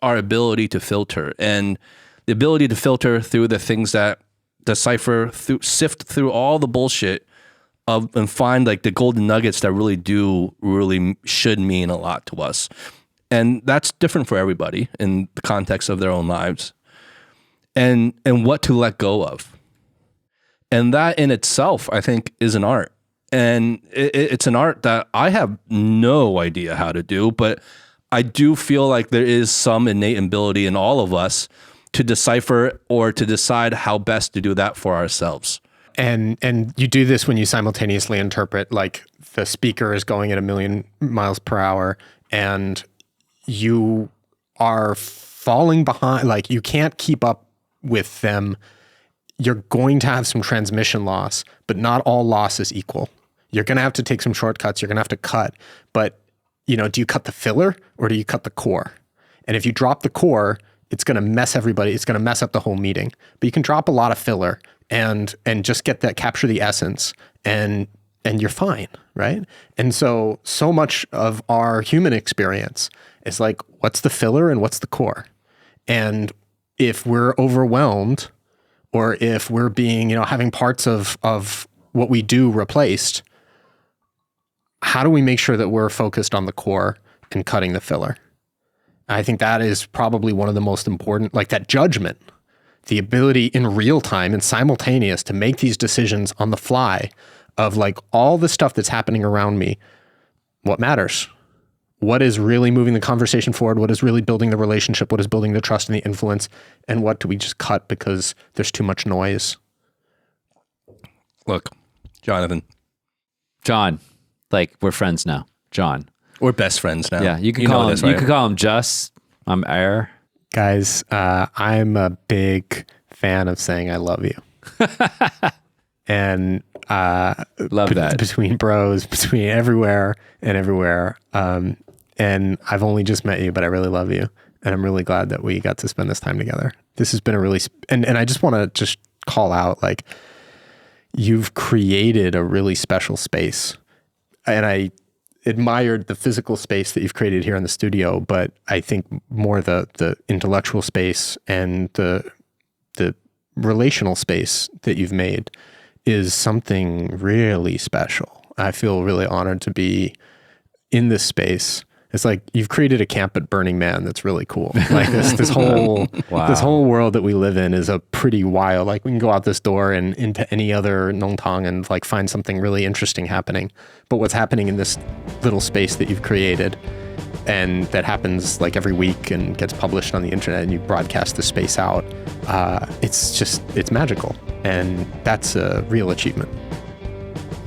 our ability to filter, and the ability to filter through the things that decipher, sift through all the bullshit and find like the golden nuggets that really should mean a lot to us. And that's different for everybody in the context of their own lives, and what to let go of. And that in itself, I think, is an art. And it's an art that I have no idea how to do, but I do feel like there is some innate ability in all of us to decipher or to decide how best to do that for ourselves. And you do this when you simultaneously interpret, like the speaker is going at 1,000,000 miles per hour and you are falling behind, like you can't keep up with them. You're going to have some transmission loss, but not all loss is equal. You're going to have to take some shortcuts. You're going to have to cut, but do you cut the filler or do you cut the core? And if you drop the core, it's going to mess everybody. It's going to mess up the whole meeting. But you can drop a lot of filler and just get that, capture the essence, and you're fine, right? And so much of our human experience is like, what's the filler and what's the core? And if we're overwhelmed, or if we're being, having parts of what we do replaced, how do we make sure that we're focused on the core and cutting the filler? I think that is probably one of the most important, like that judgment, the ability in real time and simultaneous to make these decisions on the fly of like all the stuff that's happening around me. What matters? What is really moving the conversation forward? What is really building the relationship? What is building the trust and the influence? And what do we just cut because there's too much noise? Look, Jonathan. John, like we're friends now. John. We're best friends now. Yeah, you can call him. This, right? You can call him Just. I'm Air. Guys, I'm a big fan of saying I love you. And love that. Between bros, between everywhere and everywhere. And I've only just met you, but I really love you. And I'm really glad that we got to spend this time together. This has been a really, and I just want to just call out, like, you've created a really special space. And I admired the physical space that you've created here in the studio, but I think more the intellectual space and the relational space that you've made is something really special. I feel really honored to be in this space. It's like you've created a camp at Burning Man that's really cool. Like this whole wow. This whole world that we live in is a pretty wild. Like we can go out this door and into any other Nongtong and like find something really interesting happening. But what's happening in this little space that you've created, and that happens like every week and gets published on the internet, and you broadcast the space out, it's magical, and that's a real achievement.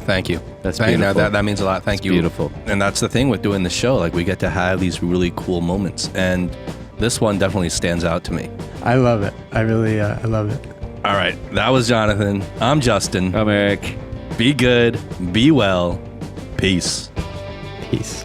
Thank you. That's beautiful. That means a lot. Thank you. Beautiful. And that's the thing with doing the show. Like we get to have these really cool moments, and this one definitely stands out to me. I love it. I really, I love it. All right. That was Jonathan. I'm Justin. I'm Eric. Be good. Be well. Peace. Peace.